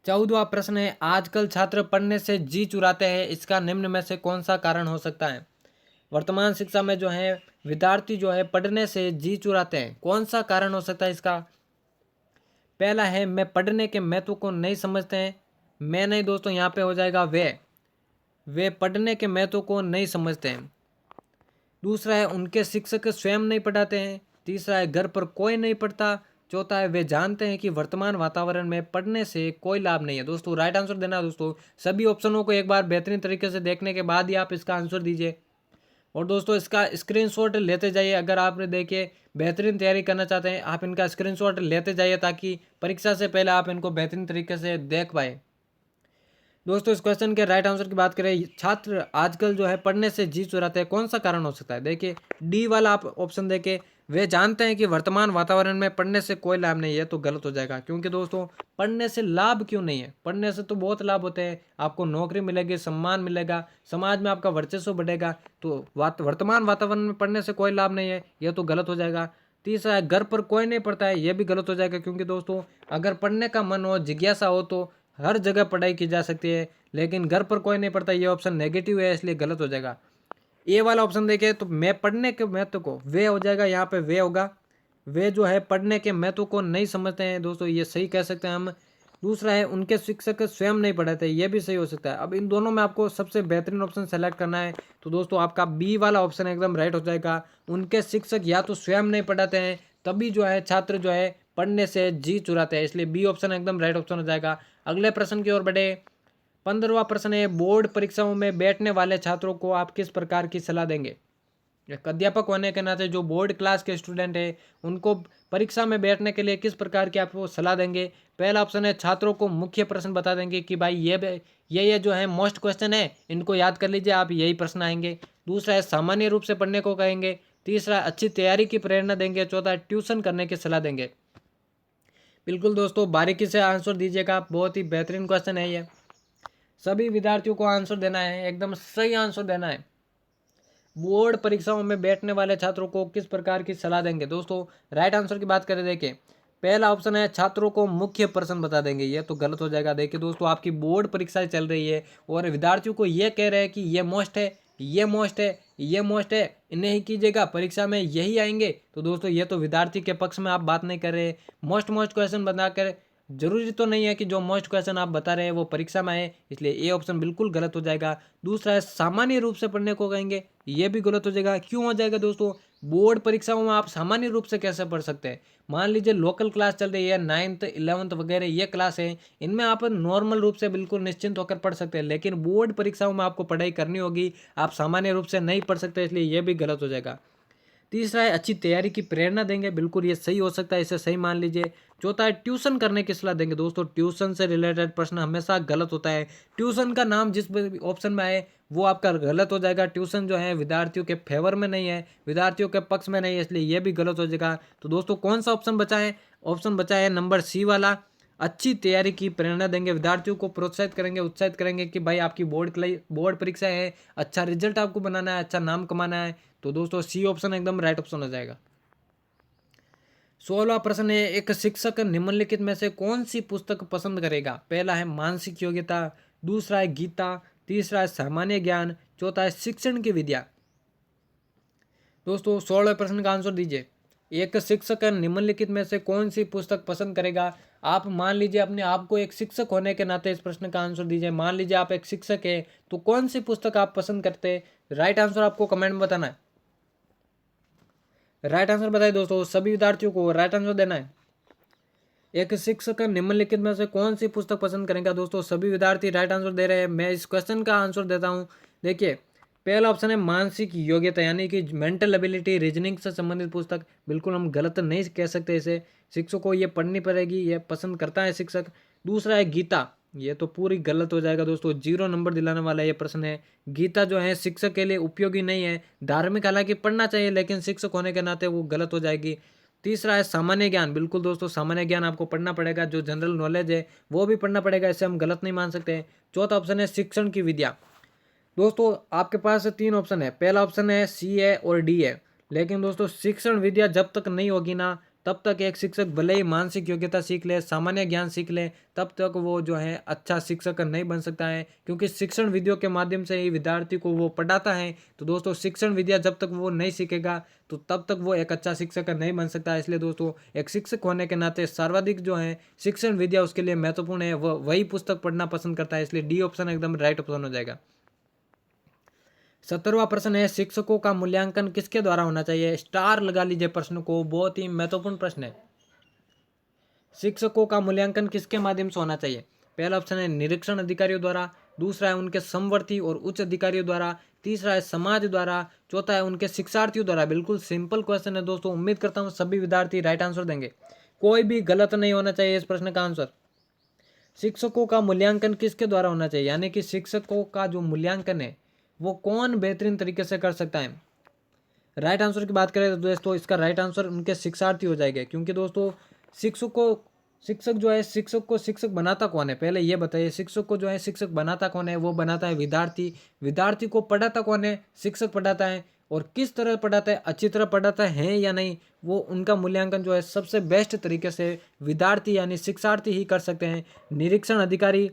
14वां प्रश्न है, आजकल छात्र पढ़ने से जी चुराते हैं, इसका निम्न में से कौन सा कारण हो सकता है। वर्तमान शिक्षा में जो है विद्यार्थी जो है पढ़ने से जी चुराते हैं, कौन सा कारण हो सकता है इसका। पहला है, मैं पढ़ने के महत्व को नहीं समझते हैं। मैं नहीं दोस्तों, यहाँ पे हो जाएगा वे पढ़ने के महत्व को नहीं समझते हैं। दूसरा है, उनके शिक्षक स्वयं नहीं पढ़ाते हैं। तीसरा है, घर पर कोई नहीं पढ़ता। चौथा है, वे जानते हैं कि वर्तमान वातावरण में पढ़ने से कोई लाभ नहीं है। दोस्तों, राइट आंसर देना। दोस्तों, सभी ऑप्शनों को एक बार बेहतरीन तरीके से देखने के बाद ही आप इसका आंसर दीजिए। और दोस्तों, इसका स्क्रीनशॉट लेते जाइए। अगर आपने देखिए बेहतरीन तैयारी करना चाहते हैं, आप इनका स्क्रीनशॉट लेते जाइए, ताकि परीक्षा से पहले आप इनको बेहतरीन तरीके से देख पाए। दोस्तों, इस क्वेश्चन के राइट आंसर की बात करें, छात्र आजकल जो है पढ़ने से जी चुराते हैं, कौन सा कारण हो सकता है। देखिए, डी वाला आप ऑप्शन देके, वे जानते हैं कि वर्तमान वातावरण में पढ़ने से कोई लाभ नहीं है, तो गलत हो जाएगा। क्योंकि दोस्तों, पढ़ने से लाभ क्यों नहीं है, पढ़ने से तो बहुत लाभ होते हैं। आपको नौकरी मिलेगी, सम्मान मिलेगा, समाज में आपका वर्चस्व बढ़ेगा। तो वर्तमान वातावरण में पढ़ने से कोई लाभ नहीं है, यह तो गलत हो जाएगा। तीसरा है, घर पर कोई नहीं पढ़ता है, यह भी गलत हो जाएगा। क्योंकि दोस्तों, अगर पढ़ने का मन हो, जिज्ञासा हो, तो हर जगह पढ़ाई की जा सकती है, लेकिन घर पर कोई नहीं पढ़ता, ये ऑप्शन नेगेटिव है, इसलिए गलत हो जाएगा। ए वाला ऑप्शन देखिए, तो मैं पढ़ने के महत्व को, वे हो जाएगा, यहाँ पे वे होगा। वे जो है पढ़ने के महत्व को नहीं समझते हैं, दोस्तों ये सही कह सकते हैं हम। दूसरा है, उनके शिक्षक स्वयं नहीं पढ़ाते, ये भी सही हो सकता है। अब इन दोनों में आपको सबसे बेहतरीन ऑप्शन सेलेक्ट करना है, तो दोस्तों आपका बी वाला ऑप्शन एकदम राइट हो जाएगा। उनके शिक्षक या तो स्वयं नहीं पढ़ाते हैं, तभी जो है छात्र जो है पढ़ने से जी चुराते हैं, इसलिए बी ऑप्शन एकदम राइट ऑप्शन हो जाएगा। अगले प्रश्न की ओर बढ़े। 15वां प्रश्न है, बोर्ड परीक्षाओं में बैठने वाले छात्रों को आप किस प्रकार की सलाह देंगे। एक अध्यापक होने के नाते जो बोर्ड क्लास के स्टूडेंट है, उनको परीक्षा में बैठने के लिए किस प्रकार की आप वो सलाह देंगे। पहला ऑप्शन है, छात्रों को मुख्य प्रश्न बता देंगे कि भाई ये जो है मोस्ट क्वेश्चन है, इनको याद कर लीजिए, आप यही प्रश्न आएंगे। दूसरा है, सामान्य रूप से पढ़ने को कहेंगे। तीसरा, अच्छी तैयारी की प्रेरणा देंगे। चौथा, ट्यूशन करने की सलाह देंगे। बिल्कुल दोस्तों, बारीकी से आंसर दीजिएगा, बहुत ही बेहतरीन क्वेश्चन है ये। सभी विद्यार्थियों को आंसर देना है, एकदम सही आंसर देना है। बोर्ड परीक्षाओं में बैठने वाले छात्रों को किस प्रकार की सलाह देंगे। दोस्तों, राइट आंसर की बात करें, देखिए पहला ऑप्शन है, छात्रों को मुख्य प्रश्न बता देंगे, ये तो गलत हो जाएगा। देखिए दोस्तों, आपकी बोर्ड परीक्षा चल रही है और विद्यार्थियों को ये कह रहे हैं कि ये मोस्ट है, ये मोस्ट है, ये मोस्ट है, इन्हें ही कीजिएगा, परीक्षा में यही आएंगे। तो दोस्तों, ये तो विद्यार्थी के पक्ष में आप बात नहीं कर रहे। मोस्ट मोस्ट क्वेश्चन बनाकर जरूरी तो नहीं है कि जो मोस्ट क्वेश्चन आप बता रहे हैं वो परीक्षा में आए, इसलिए ये ऑप्शन बिल्कुल गलत हो जाएगा। दूसरा है, सामान्य रूप से पढ़ने को कहेंगे, ये भी गलत हो जाएगा। क्यों हो जाएगा दोस्तों, बोर्ड परीक्षाओं में आप सामान्य रूप से कैसे पढ़ सकते हैं। मान लीजिए लोकल क्लास चल रही है, 9th 11th वगैरह ये क्लास है, इनमें आप नॉर्मल रूप से बिल्कुल निश्चिंत होकर पढ़ सकते हैं, लेकिन बोर्ड परीक्षाओं में आपको पढ़ाई करनी होगी, आप सामान्य रूप से नहीं पढ़ सकते, इसलिए ये भी गलत हो जाएगा। तीसरा है, अच्छी तैयारी की प्रेरणा देंगे, बिल्कुल ये सही हो सकता है, इसे सही मान लीजिए। चौथा है, ट्यूशन करने की सलाह देंगे। दोस्तों, ट्यूशन से रिलेटेड प्रश्न हमेशा गलत होता है, ट्यूशन का नाम जिस ऑप्शन में आए वो आपका गलत हो जाएगा। ट्यूशन जो है विद्यार्थियों के फेवर में नहीं है, विद्यार्थियों के पक्ष में नहीं है, इसलिए ये भी गलत हो जाएगा। तो दोस्तों, कौन सा ऑप्शन बचा है, ऑप्शन बचा है नंबर सी वाला, अच्छी तैयारी की प्रेरणा देंगे, विद्यार्थियों को प्रोत्साहित करेंगे, उत्साहित करेंगे कि भाई आपकी बोर्ड परीक्षा है, अच्छा रिजल्ट आपको बनाना है, अच्छा नाम कमाना है। तो दोस्तों, सी ऑप्शन एकदम राइट ऑप्शन हो जाएगा। 16वां प्रश्न है, एक शिक्षक निम्नलिखित में से कौन सी पुस्तक पसंद करेगा। पहला है मानसिक योग्यता, दूसरा है गीता, तीसरा है सामान्य ज्ञान, चौथा है शिक्षण की विद्या। दोस्तों, 16वें प्रश्न का आंसर दीजिए। एक शिक्षक निम्नलिखित में से कौन सी पुस्तक पसंद करेगा। आप मान लीजिए अपने आप को एक शिक्षक होने के नाते इस प्रश्न का आंसर दीजिए। मान लीजिए आप एक शिक्षक है, तो कौन सी पुस्तक आप पसंद करते हैं, राइट आंसर आपको कमेंट में बताना है। राइट आंसर बताइए दोस्तों, सभी विद्यार्थियों को राइट आंसर देना है। एक शिक्षक निम्नलिखित में से कौन सी पुस्तक पसंद करेंगे? दोस्तों सभी विद्यार्थी राइट आंसर दे रहे हैं। मैं इस क्वेश्चन का आंसर देता हूं। देखिए, पहला ऑप्शन है मानसिक योग्यता, यानी कि मेंटल एबिलिटी, रीजनिंग से संबंधित पुस्तक। बिल्कुल हम गलत नहीं कह सकते इसे, शिक्षक को ये पढ़नी पड़ेगी, ये पसंद करता है शिक्षक। दूसरा है गीता, ये तो पूरी गलत हो जाएगा दोस्तों, 0 नंबर दिलाने वाला ये प्रश्न है। गीता जो है शिक्षक के लिए उपयोगी नहीं है। धार्मिक हालांकि पढ़ना चाहिए, लेकिन शिक्षक होने के नाते वो गलत हो जाएगी। तीसरा है सामान्य ज्ञान, बिल्कुल दोस्तों सामान्य ज्ञान आपको पढ़ना पड़ेगा, जो जनरल नॉलेज है वो भी पढ़ना पड़ेगा, इसे हम गलत नहीं मान सकते। चौथा ऑप्शन है शिक्षण की विद्या। दोस्तों आपके पास 3 ऑप्शन है, पहला ऑप्शन है सी है और डी है, लेकिन दोस्तों शिक्षण विद्या जब तक नहीं होगी ना, तब तक एक शिक्षक भले ही मानसिक योग्यता सीख ले, सामान्य ज्ञान सीख ले, तब तक वो जो है अच्छा शिक्षक नहीं बन सकता है, क्योंकि शिक्षण विधियों के माध्यम से ही विद्यार्थी को वो पढ़ाता है। तो दोस्तों शिक्षण विद्या जब तक वो नहीं सीखेगा, तो तब तक वो एक अच्छा शिक्षक नहीं बन सकता है। इसलिए दोस्तों एक शिक्षक होने के नाते सर्वाधिक जो है शिक्षण विद्या उसके लिए महत्वपूर्ण है, वह वही पुस्तक पढ़ना पसंद करता है। इसलिए डी ऑप्शन एकदम राइट ऑप्शन हो जाएगा। 17वां प्रश्न है शिक्षकों का मूल्यांकन किसके द्वारा होना चाहिए? स्टार लगा लीजिए प्रश्न को, बहुत ही महत्वपूर्ण प्रश्न है। शिक्षकों का मूल्यांकन किसके माध्यम से होना चाहिए? पहला ऑप्शन है निरीक्षण अधिकारियों द्वारा, दूसरा है उनके समवर्ती और उच्च अधिकारियों द्वारा, तीसरा है समाज द्वारा, चौथा है उनके शिक्षार्थियों द्वारा। बिल्कुल सिंपल क्वेश्चन है दोस्तों, उम्मीद करता हूँ सभी विद्यार्थी राइट आंसर देंगे, कोई भी गलत नहीं होना चाहिए इस प्रश्न का आंसर। शिक्षकों का मूल्यांकन किसके द्वारा होना चाहिए, यानी कि शिक्षकों का जो मूल्यांकन है वो कौन बेहतरीन तरीके से कर सकता है? राइट आंसर की बात करें तो दोस्तों इसका राइट आंसर उनके शिक्षार्थी हो जाएंगे, क्योंकि दोस्तों शिक्षक जो है, शिक्षक को शिक्षक बनाता कौन है पहले ये बताइए। शिक्षक को जो है शिक्षक बनाता कौन है? वो बनाता है विद्यार्थी। विद्यार्थी को पढ़ाता कौन है? शिक्षक पढ़ाता है। और किस तरह पढ़ाता है, अच्छी तरह पढ़ाता है या नहीं, वो उनका मूल्यांकन जो है सबसे बेस्ट तरीके से विद्यार्थी यानी शिक्षार्थी ही कर सकते हैं। निरीक्षण अधिकारी,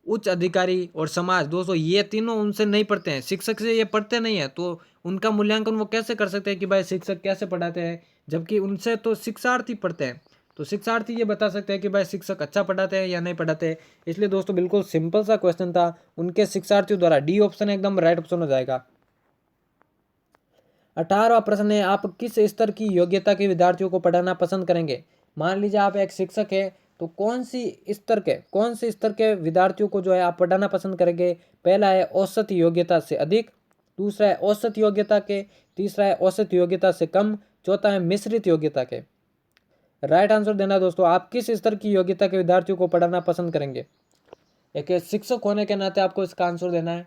उच्च अधिकारी और समाज, दोस्तों ये तीनों उनसे नहीं पढ़ते हैं, शिक्षक से ये पढ़ते नहीं है, तो उनका मूल्यांकन वो कैसे कर सकते हैं कि भाई शिक्षक कैसे पढ़ाते हैं, जबकि उनसे तो शिक्षार्थी पढ़ते हैं। तो शिक्षार्थी ये बता सकते हैं कि भाई शिक्षक अच्छा पढ़ाते हैं या नहीं पढ़ाते हैं। इसलिए दोस्तों बिल्कुल सिंपल सा क्वेश्चन था, उनके शिक्षार्थियों द्वारा। डी ऑप्शन एकदम राइट ऑप्शन हो जाएगा। 18वां प्रश्न है आप किस स्तर की योग्यता के विद्यार्थियों को पढ़ाना पसंद करेंगे? मान लीजिए आप एक शिक्षक है, तो कौन से स्तर के विद्यार्थियों को जो है आप पढ़ाना पसंद करेंगे? पहला है औसत योग्यता से अधिक, दूसरा है औसत योग्यता के, तीसरा है औसत योग्यता से कम, चौथा है मिश्रित योग्यता के। राइट आंसर देना दोस्तों, आप किस स्तर की योग्यता के विद्यार्थियों को पढ़ाना पसंद करेंगे? एक शिक्षक होने के नाते आपको इसका आंसर देना है।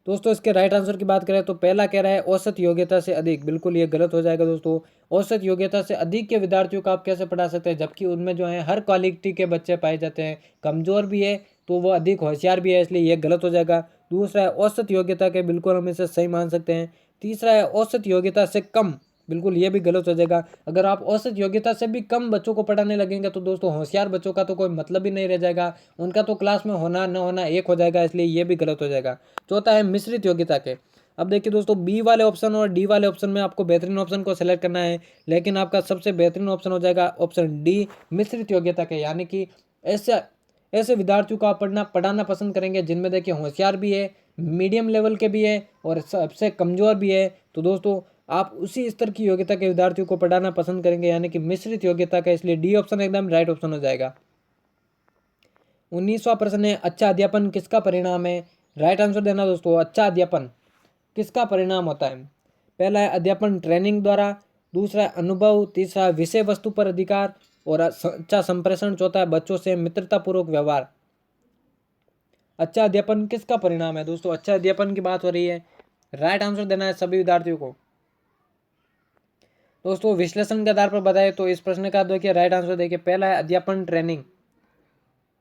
दोस्तों इसके राइट आंसर की बात करें तो पहला कह रहा है औसत योग्यता से अधिक, बिल्कुल ये गलत हो जाएगा दोस्तों। औसत योग्यता से अधिक के विद्यार्थियों को आप कैसे पढ़ा सकते हैं, जबकि उनमें जो है हर क्वालिटी के बच्चे पाए जाते हैं, कमजोर भी है तो वो अधिक होशियार भी है, इसलिए ये गलत हो जाएगा। दूसरा है औसत योग्यता के, बिल्कुल हम इसे सही मान सकते हैं। तीसरा है औसत योग्यता से कम, बिल्कुल ये भी गलत हो जाएगा। अगर आप औसत योग्यता से भी कम बच्चों को पढ़ाने लगेंगे तो दोस्तों होशियार बच्चों का तो कोई मतलब ही नहीं रह जाएगा, उनका तो क्लास में होना न होना एक हो जाएगा, इसलिए ये भी गलत हो जाएगा। चौथा है मिश्रित योग्यता के। अब देखिए दोस्तों बी वाले ऑप्शन और डी वाले ऑप्शन में आपको बेहतरीन ऑप्शन को सेलेक्ट करना है, लेकिन आपका सबसे बेहतरीन ऑप्शन हो जाएगा ऑप्शन डी मिश्रित योग्यता के, यानी कि ऐसे ऐसे विद्यार्थियों को आप पढ़ाना पसंद करेंगे जिनमें देखिए होशियार भी है, मीडियम लेवल के भी है और सबसे कमज़ोर भी है। तो दोस्तों आप उसी स्तर की योग्यता के विद्यार्थियों को पढ़ाना पसंद करेंगे, यानी कि मिश्रित योग्यता का, इसलिए डी ऑप्शन एकदम राइट ऑप्शन हो जाएगा। 19वां प्रश्न है अच्छा अध्यापन किसका परिणाम है? राइट आंसर देना दोस्तों, अच्छा अध्यापन किसका परिणाम होता है? पहला है अध्यापन ट्रेनिंग द्वारा, दूसरा है अनुभव, तीसरा है विषय वस्तु पर अधिकार और अच्छा संप्रेषण, चौथा है बच्चों से मित्रतापूर्वक व्यवहार। अच्छा अध्यापन किसका परिणाम है दोस्तों? अच्छा अध्यापन की बात हो रही है, राइट आंसर देना है सभी विद्यार्थियों को। दोस्तों विश्लेषण के आधार पर बताएं तो इस प्रश्न का देखिए राइट आंसर देखिए, पहला है अध्यापन ट्रेनिंग।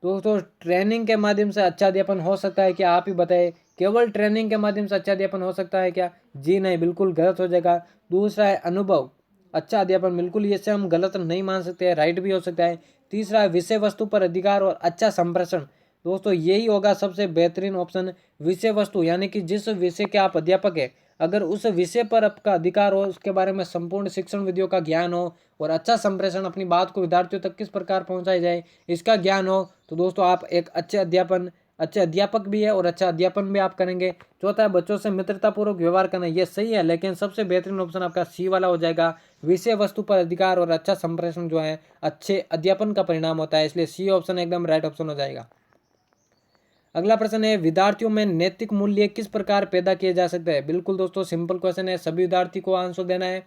दोस्तों ट्रेनिंग के माध्यम से अच्छा अध्यापन हो सकता है क्या? आप ही बताएं, केवल ट्रेनिंग के माध्यम से अच्छा अध्यापन हो सकता है क्या? जी नहीं, बिल्कुल गलत हो जाएगा। दूसरा है अनुभव, अच्छा अध्यापन, बिल्कुल इसे हम गलत नहीं मान सकते हैं, राइट भी हो सकता है। तीसरा है विषय वस्तु पर अधिकार और अच्छा संप्रेषण, दोस्तों यही होगा सबसे बेहतरीन ऑप्शन। विषय वस्तु यानी कि जिस विषय के आप अध्यापक है, अगर उस विषय पर आपका अधिकार हो, उसके बारे में संपूर्ण शिक्षण विधियों का ज्ञान हो और अच्छा संप्रेषण, अपनी बात को विद्यार्थियों तक किस प्रकार पहुंचाई जाए इसका ज्ञान हो, तो दोस्तों आप एक अच्छे अध्यापन अच्छे अध्यापक भी है और अच्छा अध्यापन भी आप करेंगे। चौथा है बच्चों से मित्रतापूर्वक व्यवहार करना, ये सही है, लेकिन सबसे बेहतरीन ऑप्शन आपका सी वाला हो जाएगा। विषय वस्तु पर अधिकार और अच्छा संप्रेषण जो है अच्छे अध्यापन का परिणाम होता है, इसलिए सी ऑप्शन एकदम राइट ऑप्शन हो जाएगा। अगला प्रश्न है विद्यार्थियों में नैतिक मूल्य किस प्रकार पैदा किए जा सकते हैं। बिल्कुल दोस्तों सिंपल क्वेश्चन है, सभी विद्यार्थी को आंसर देना है।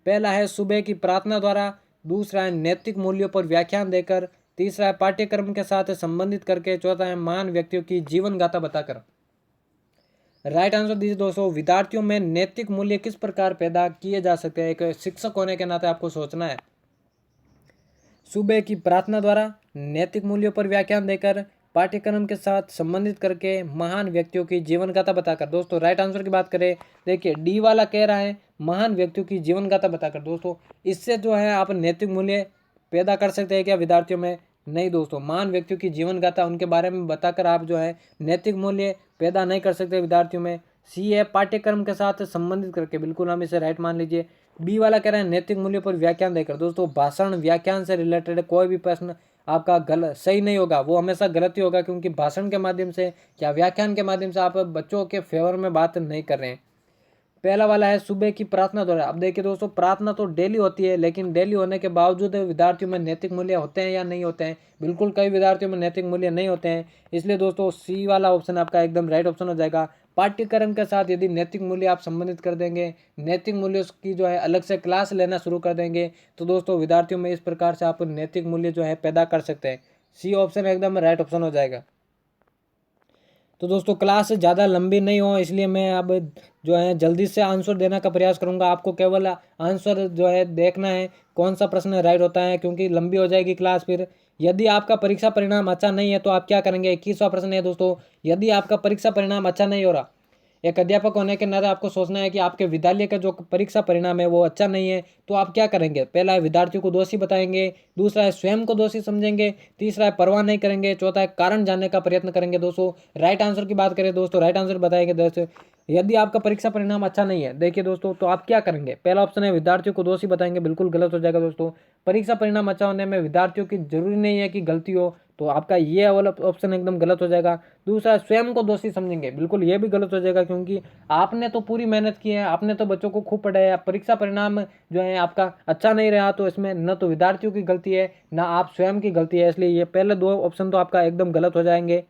पहला है सुबह की प्रार्थना द्वारा, दूसरा है नैतिक मूल्यों पर व्याख्यान देकर, तीसरा है पाठ्यक्रम के साथ संबंधित करके, चौथा है महान व्यक्तियों की जीवन गाथा बताकर। राइट आंसर दीजिए दोस्तों। विद्यार्थियों में नैतिक मूल्य किस प्रकार पैदा किए जा सकते हैं, एक शिक्षक होने के नाते आपको सोचना है। सुबह की प्रार्थना द्वारा, नैतिक मूल्यों पर व्याख्यान देकर, पाठ्यक्रम के साथ संबंधित करके, महान व्यक्तियों की जीवन गाथा बताकर। दोस्तों राइट आंसर की बात करें, देखिए डी वाला कह रहा है महान व्यक्तियों की जीवन गाथा बताकर। दोस्तों इससे जो है आप नैतिक मूल्य पैदा कर सकते हैं क्या विद्यार्थियों में? नहीं दोस्तों, महान व्यक्तियों की जीवन गाथा उनके बारे में बताकर आप जो है नैतिक मूल्य पैदा नहीं कर सकते विद्यार्थियों में। सी है पाठ्यक्रम के साथ संबंधित करके, बिल्कुल हम इसे राइट मान लीजिए। बी वाला कह रहे हैं नैतिक मूल्यों पर व्याख्यान देकर। दोस्तों भाषण व्याख्यान से रिलेटेड कोई भी प्रश्न आपका गलत सही नहीं होगा, वो हमेशा गलत ही होगा, क्योंकि भाषण के माध्यम से या व्याख्यान के माध्यम से आप बच्चों के फेवर में बात नहीं कर रहे हैं। पहला वाला है सुबह की प्रार्थना द्वारा। अब देखिए दोस्तों प्रार्थना तो डेली होती है, लेकिन डेली होने के बावजूद विद्यार्थियों में नैतिक मूल्य होते हैं या नहीं होते हैं? बिल्कुल कई विद्यार्थियों में नैतिक मूल्य नहीं होते हैं, इसलिए दोस्तों सी वाला ऑप्शन आपका एकदम राइट ऑप्शन हो जाएगा। पाठ्यक्रम के साथ यदि नैतिक मूल्य आप संबंधित कर देंगे, नैतिक मूल्यों की जो है अलग से क्लास लेना शुरू कर देंगे, तो दोस्तों विद्यार्थियों में इस प्रकार से आप नैतिक मूल्य जो है पैदा कर सकते हैं। सी ऑप्शन एकदम राइट ऑप्शन हो जाएगा। तो दोस्तों क्लास ज़्यादा लंबी नहीं हो, इसलिए मैं अब जो है जल्दी से आंसर देने का प्रयास करूंगा। आपको केवल आंसर जो है देखना है कौन सा प्रश्न राइट होता है, क्योंकि लंबी हो जाएगी क्लास फिर। यदि आपका परीक्षा परिणाम अच्छा नहीं है तो आप क्या करेंगे? 21वां प्रश्न है दोस्तों, यदि आपका परीक्षा परिणाम अच्छा नहीं हो रहा, एक अध्यापक होने के नाते आपको सोचना है कि आपके विद्यालय का जो परीक्षा परिणाम है वो अच्छा नहीं है, तो आप क्या करेंगे? पहला है विद्यार्थियों को दोषी बताएंगे, दूसरा है स्वयं को दोषी समझेंगे, तीसरा है परवाह नहीं करेंगे, चौथा है कारण जानने का प्रयत्न करेंगे। दोस्तों राइट आंसर की बात करें दोस्तों, राइट आंसर बताएंगे दोस्तों। यदि आपका परीक्षा परिणाम अच्छा नहीं है, देखिए दोस्तों, तो आप क्या करेंगे? पहला ऑप्शन है विद्यार्थियों को दोषी बताएंगे, बिल्कुल गलत हो जाएगा दोस्तों। परीक्षा परिणाम अच्छा होने में विद्यार्थियों की जरूरी नहीं है कि गलती हो, तो आपका ये वाला ऑप्शन एकदम गलत हो जाएगा। दूसरा स्वयं को दोषी समझेंगे, बिल्कुल ये भी गलत हो जाएगा, क्योंकि आपने तो पूरी मेहनत की है, आपने तो बच्चों को खूब पढ़ाया, परीक्षा परिणाम जो है आपका अच्छा नहीं रहा, तो इसमें न तो विद्यार्थियों की गलती है ना आप स्वयं की गलती है, इसलिए ये पहले दो ऑप्शन तो आपका एकदम गलत हो जाएंगे।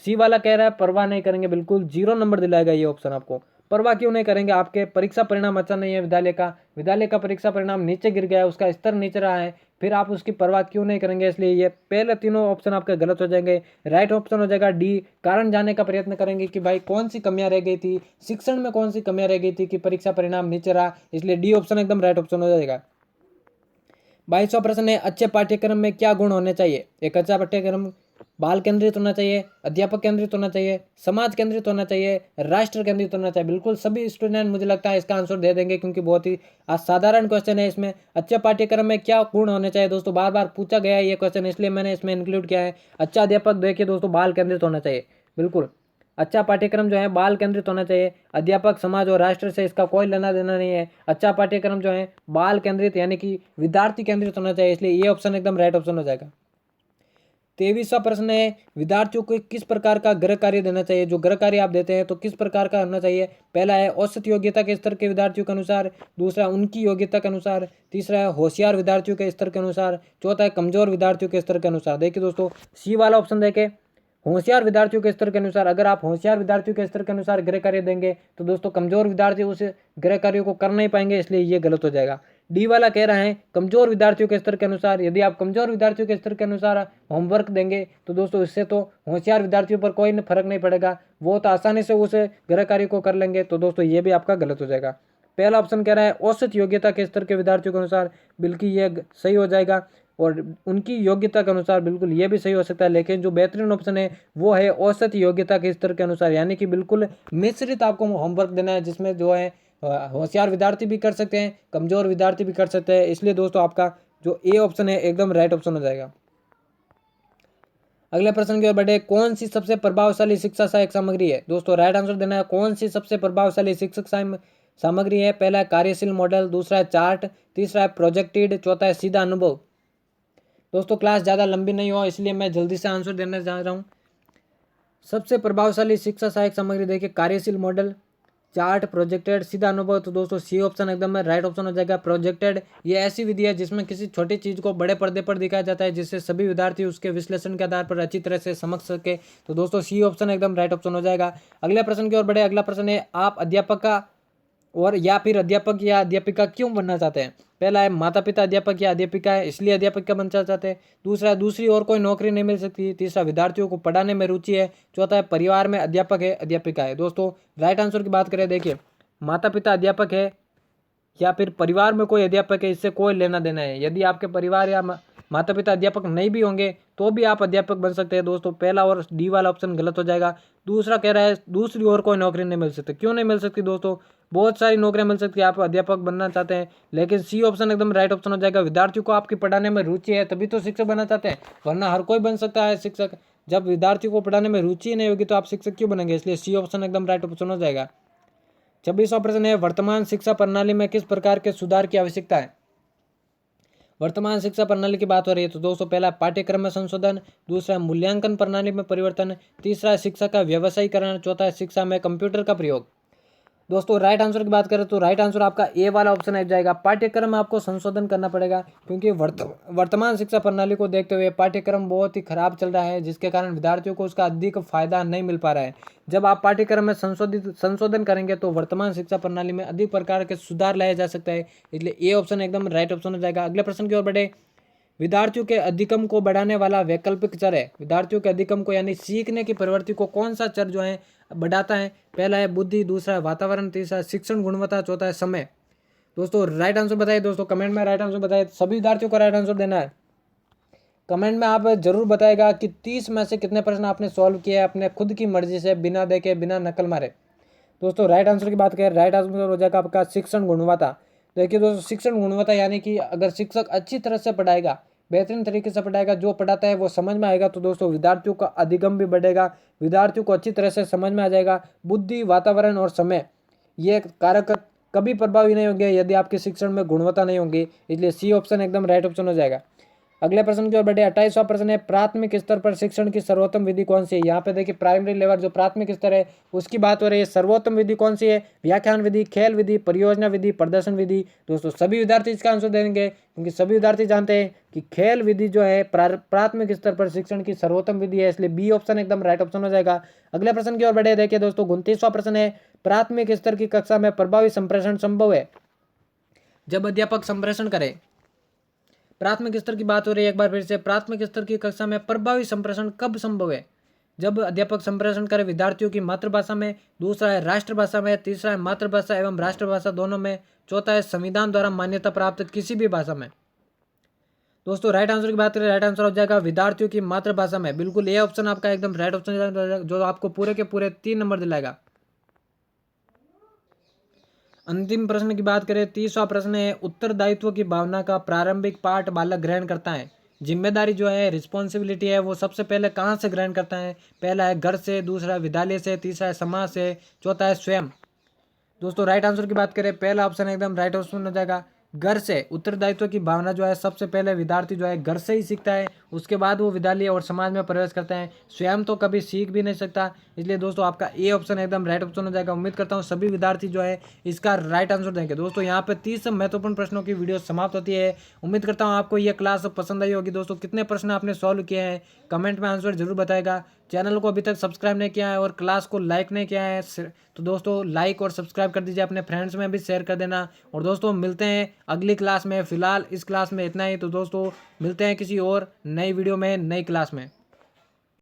सी वाला कह रहा है परवाह नहीं करेंगे, बिल्कुल 0 नंबर दिलाएगा ये ऑप्शन आपको। परवाह क्यों नहीं करेंगे? आपके परीक्षा परिणाम अच्छा नहीं है विद्यालय का परीक्षा परिणाम नीचे गिर गया है, उसका स्तर नीचे रहा है, फिर आप उसकी परवाह क्यों नहीं करेंगे? इसलिए ये पहले तीनों ऑप्शन आपके गलत हो जाएंगे। राइट ऑप्शन हो जाएगा डी, कारण जानने का प्रयत्न करेंगे कि भाई कौन सी कमियां रह गई थी, शिक्षण में कौन सी कमियां रह गई थी कि परीक्षा परिणाम नीचे रहा, इसलिए डी ऑप्शन एकदम राइट ऑप्शन हो जाएगा। 22वां प्रश्न है अच्छे पाठ्यक्रम में क्या गुण होने चाहिए? एक अच्छा पाठ्यक्रम बाल केंद्रित होना चाहिए, अध्यापक केंद्रित होना चाहिए, समाज केंद्रित होना चाहिए, राष्ट्र केंद्रित होना चाहिए। बिल्कुल सभी स्टूडेंट मुझे लगता है इसका आंसर दे देंगे, क्योंकि बहुत ही साधारण क्वेश्चन है। इसमें अच्छे पाठ्यक्रम में क्या गुण होने चाहिए दोस्तों, बार बार पूछा गया है ये क्वेश्चन, इसलिए मैंने इसमें इंक्लूड किया है। अच्छा अध्यापक देखिए दोस्तों बाल केंद्रित होना चाहिए, बिल्कुल अच्छा पाठ्यक्रम जो है बाल केंद्रित होना चाहिए। अध्यापक समाज और राष्ट्र से इसका कोई लेना देना नहीं है। अच्छा पाठ्यक्रम जो है बाल केंद्रित यानी कि विद्यार्थी केंद्रित होना चाहिए, इसलिए ये ऑप्शन एकदम राइट ऑप्शन हो जाएगा। 23वां प्रश्न है विद्यार्थियों को किस प्रकार का गृह कार्य देना चाहिए? जो गृह कार्य आप देते हैं तो किस प्रकार का होना चाहिए? पहला है औसत योग्यता के स्तर के विद्यार्थियों के अनुसार, दूसरा उनकी योग्यता के अनुसार, तीसरा है होशियार विद्यार्थियों के स्तर के अनुसार, चौथा है कमजोर विद्यार्थियों के स्तर के अनुसार। देखिए दोस्तों सी वाला ऑप्शन देखें, होशियार विद्यार्थियों के स्तर के अनुसार। अगर आप होशियार विद्यार्थियों के स्तर के अनुसार गृह कार्य देंगे तो दोस्तों कमजोर विद्यार्थी उस गृह कार्यों को कर नहीं पाएंगे, इसलिए ये गलत हो जाएगा। डी वाला कह रहा है कमजोर विद्यार्थियों के स्तर के अनुसार। यदि आप कमजोर विद्यार्थियों के स्तर के अनुसार होमवर्क देंगे तो दोस्तों इससे तो होशियार विद्यार्थियों पर कोई फर्क नहीं पड़ेगा, वो तो आसानी से उस गृह कार्य को कर लेंगे, तो दोस्तों ये भी आपका गलत हो जाएगा। पहला ऑप्शन कह रहा है औसत योग्यता के स्तर के विद्यार्थियों के अनुसार, बिल्कुल ये सही हो जाएगा, और उनकी योग्यता के अनुसार बिल्कुल ये भी सही हो सकता है, लेकिन जो बेहतरीन ऑप्शन है वो है औसत योग्यता के स्तर के अनुसार, यानी कि बिल्कुल मिश्रित आपको होमवर्क देना है, जिसमें जो है होशियार विद्यार्थी भी कर सकते हैं, कमजोर विद्यार्थी भी कर सकते हैं, इसलिए दोस्तों आपका जो ए ऑप्शन है एकदम राइट ऑप्शन हो जाएगा। अगले प्रश्न की ओर बढ़े, कौन सी सबसे प्रभावशाली शिक्षा सहायक सामग्री है? दोस्तों राइट आंसर देना है, कौन सी सबसे प्रभावशाली शिक्षक सामग्री है? पहला है कार्यशील मॉडल, दूसरा है चार्ट, तीसरा है प्रोजेक्टेड, चौथा है सीधा अनुभव। दोस्तों क्लास ज़्यादा लंबी नहीं हो, इसलिए मैं जल्दी से आंसर देना चाह रहा हूँ। सबसे प्रभावशाली शिक्षा सहायक सामग्री देखिए कार्यशील मॉडल, चार्ट, प्रोजेक्टेड, सीधा अनुभव। तो दोस्तों सी ऑप्शन एकदम राइट ऑप्शन हो जाएगा। प्रोजेक्टेड ये ऐसी विधि है जिसमें किसी छोटी चीज को बड़े पर्दे पर दिखाया जाता है जिससे सभी विद्यार्थी उसके विश्लेषण के आधार पर अच्छी तरह से समझ सके। तो दोस्तों सी ऑप्शन एकदम राइट ऑप्शन हो जाएगा। अगले प्रश्न की ओर बढ़े। अगला प्रश्न है आप अध्यापक का और या फिर अध्यापक या अध्यापिका क्यों बनना चाहते हैं। पहला है माता पिता अध्यापक या अध्यापिका है इसलिए अध्यापिका बनना चाहते हैं। दूसरा है दूसरी और कोई नौकरी नहीं मिल सकती। तीसरा विद्यार्थियों को पढ़ाने में रुचि है। चौथा है परिवार में अध्यापक है अध्यापिका है। दोस्तों राइट आंसर की बात करें, देखिए माता पिता अध्यापक है या फिर परिवार में कोई अध्यापक है इससे कोई लेना देना है। यदि आपके परिवार या माता पिता अध्यापक नहीं भी होंगे तो भी आप अध्यापक बन सकते हैं। दोस्तों पहला और डी वाला ऑप्शन गलत हो जाएगा। दूसरा कह रहा है दूसरी और कोई नौकरी नहीं मिल सकती। क्यों नहीं मिल सकती दोस्तों, बहुत सारी नौकरियां मिल सकती है। आप अध्यापक बनना चाहते हैं लेकिन सी ऑप्शन एकदम राइट ऑप्शन हो जाएगा। विद्यार्थियों को आपकी पढ़ाने में रुचि है तभी तो शिक्षक बनना चाहते हैं, वरना हर कोई बन सकता है शिक्षक। जब विद्यार्थियों को पढ़ाने में रुचि नहीं होगी तो आप शिक्षक क्यों बनेंगे, इसलिए सी ऑप्शन एकदम राइट ऑप्शन हो जाएगा। 26वां प्रश्न है वर्तमान शिक्षा प्रणाली में किस प्रकार के सुधार की आवश्यकता है। वर्तमान शिक्षा प्रणाली की बात हो रही है तो दोस्तों पहला पाठ्यक्रम में संशोधन, दूसरा मूल्यांकन प्रणाली में परिवर्तन, तीसरा है शिक्षा का व्यवसायीकरण, चौथा है शिक्षा में कंप्यूटर का प्रयोग। दोस्तों राइट आंसर की बात करें तो राइट आंसर आपका ए वाला ऑप्शन आ जाएगा। पाठ्यक्रम में आपको संशोधन करना पड़ेगा क्योंकि वर्तमान शिक्षा प्रणाली को देखते हुए पाठ्यक्रम बहुत ही खराब चल रहा है जिसके कारण विद्यार्थियों को उसका अधिक फायदा नहीं मिल पा रहा है। जब आप पाठ्यक्रम में संशोधन करेंगे तो वर्तमान शिक्षा प्रणाली में अधिक प्रकार के सुधार लाया जा सकता है, इसलिए ए ऑप्शन एकदम राइट ऑप्शन हो जाएगा। अगले प्रश्न की ओर बढ़े। विद्यार्थियों के अधिगम को बढ़ाने वाला वैकल्पिक चर है। विद्यार्थियों के अधिगम को यानी सीखने की प्रवृत्ति को कौन सा चर जो है बढ़ाता है। पहला है बुद्धि, दूसरा है वातावरण, तीसरा है शिक्षण गुणवत्ता, चौथा है समय। दोस्तों राइट आंसर बताइए। दोस्तों कमेंट में राइट आंसर बताइए। सभी विद्यार्थियों को राइट आंसर देना है। कमेंट में आप जरूर बताएगा कि 30 में से कितने प्रश्न आपने सॉल्व किए अपने खुद की मर्जी से, बिना देखे, बिना नकल मारे। दोस्तों राइट आंसर की बात करें, राइट आंसर हो जाएगा आपका शिक्षण गुणवत्ता। देखिए दोस्तों शिक्षण गुणवत्ता यानी कि अगर शिक्षक अच्छी तरह से पढ़ाएगा, बेहतरीन तरीके से पढ़ाएगा, जो पढ़ाता है वो समझ में आएगा तो दोस्तों विद्यार्थियों का अधिगम भी बढ़ेगा, विद्यार्थियों को अच्छी तरह से समझ में आ जाएगा। बुद्धि, वातावरण और समय ये कारक कभी प्रभावी नहीं होंगे यदि आपके शिक्षण में गुणवत्ता नहीं होगी, इसलिए सी ऑप्शन एकदम राइट ऑप्शन हो जाएगा। अगले प्रश्न की ओर बढ़े। 28वां प्रश्न है प्राथमिक स्तर पर शिक्षण की सर्वोत्तम विधि कौन सी है। यहाँ पे देखिए प्राइमरी लेवल जो प्राथमिक स्तर है उसकी बात हो रही है। सर्वोत्तम विधि कौन सी है, व्याख्यान विधि, खेल विधि, परियोजना विधि, प्रदर्शन विधि। दोस्तों सभी विद्यार्थी इसका आंसर देंगे क्योंकि सभी विद्यार्थी जानते हैं कि खेल विधि जो है प्राथमिक स्तर पर शिक्षण की सर्वोत्तम विधि है, इसलिए बी ऑप्शन एकदम राइट ऑप्शन हो जाएगा। अगले प्रश्न की ओर बढ़े। देखिए दोस्तों 29वां प्रश्न है प्राथमिक स्तर की कक्षा में प्रभावी संप्रेषण संभव है जब अध्यापक संप्रेषण करे। प्राथमिक स्तर की बात हो रही है एक बार फिर से। प्राथमिक स्तर की कक्षा में प्रभावी संप्रेषण कब संभव है, जब अध्यापक संप्रेषण करे विद्यार्थियों की मातृभाषा में, दूसरा है राष्ट्रभाषा में, तीसरा है मातृभाषा एवं राष्ट्रभाषा दोनों में, चौथा है संविधान द्वारा मान्यता प्राप्त किसी भी भाषा में। दोस्तों राइट आंसर की बात करें, राइट आंसर हो जाएगा विद्यार्थियों की मातृभाषा में। बिल्कुल ये ऑप्शन आपका एकदम राइट ऑप्शन जो आपको पूरे के पूरे 3 नंबर दिलाएगा। अंतिम प्रश्न की बात करें 30वां प्रश्न है उत्तरदायित्व की भावना का प्रारंभिक पाठ बालक ग्रहण करता है। जिम्मेदारी जो है रिस्पॉन्सिबिलिटी है वो सबसे पहले कहाँ से ग्रहण करता है। पहला है घर से, दूसरा विद्यालय से, तीसरा है समाज से, चौथा है स्वयं। दोस्तों राइट आंसर की बात करें पहला ऑप्शन एकदम राइट ऑप्शन हो जाएगा घर से। उत्तरदायित्व की भावना जो है सबसे पहले विद्यार्थी जो है घर से ही सीखता है, उसके बाद वो विद्यालय और समाज में प्रवेश करता है। स्वयं तो कभी सीख भी नहीं सकता, इसलिए दोस्तों आपका ए ऑप्शन एकदम राइट ऑप्शन हो जाएगा। उम्मीद करता हूँ सभी विद्यार्थी जो है इसका राइट आंसर देंगे। दोस्तों यहाँ पे 30 महत्वपूर्ण प्रश्नों की वीडियो समाप्त होती है। उम्मीद करता हूँ आपको ये क्लास पसंद आई होगी। दोस्तों कितने प्रश्न आपने सॉल्व किए हैं कमेंट में आंसर जरूर बताएगा। चैनल को अभी तक सब्सक्राइब नहीं किया है और क्लास को लाइक नहीं किया है तो दोस्तों लाइक और सब्सक्राइब कर दीजिए, अपने फ्रेंड्स में भी शेयर कर देना। और दोस्तों मिलते हैं अगली क्लास में। फिलहाल इस क्लास में इतना ही। तो दोस्तों मिलते हैं किसी और नई वीडियो में, नई क्लास में।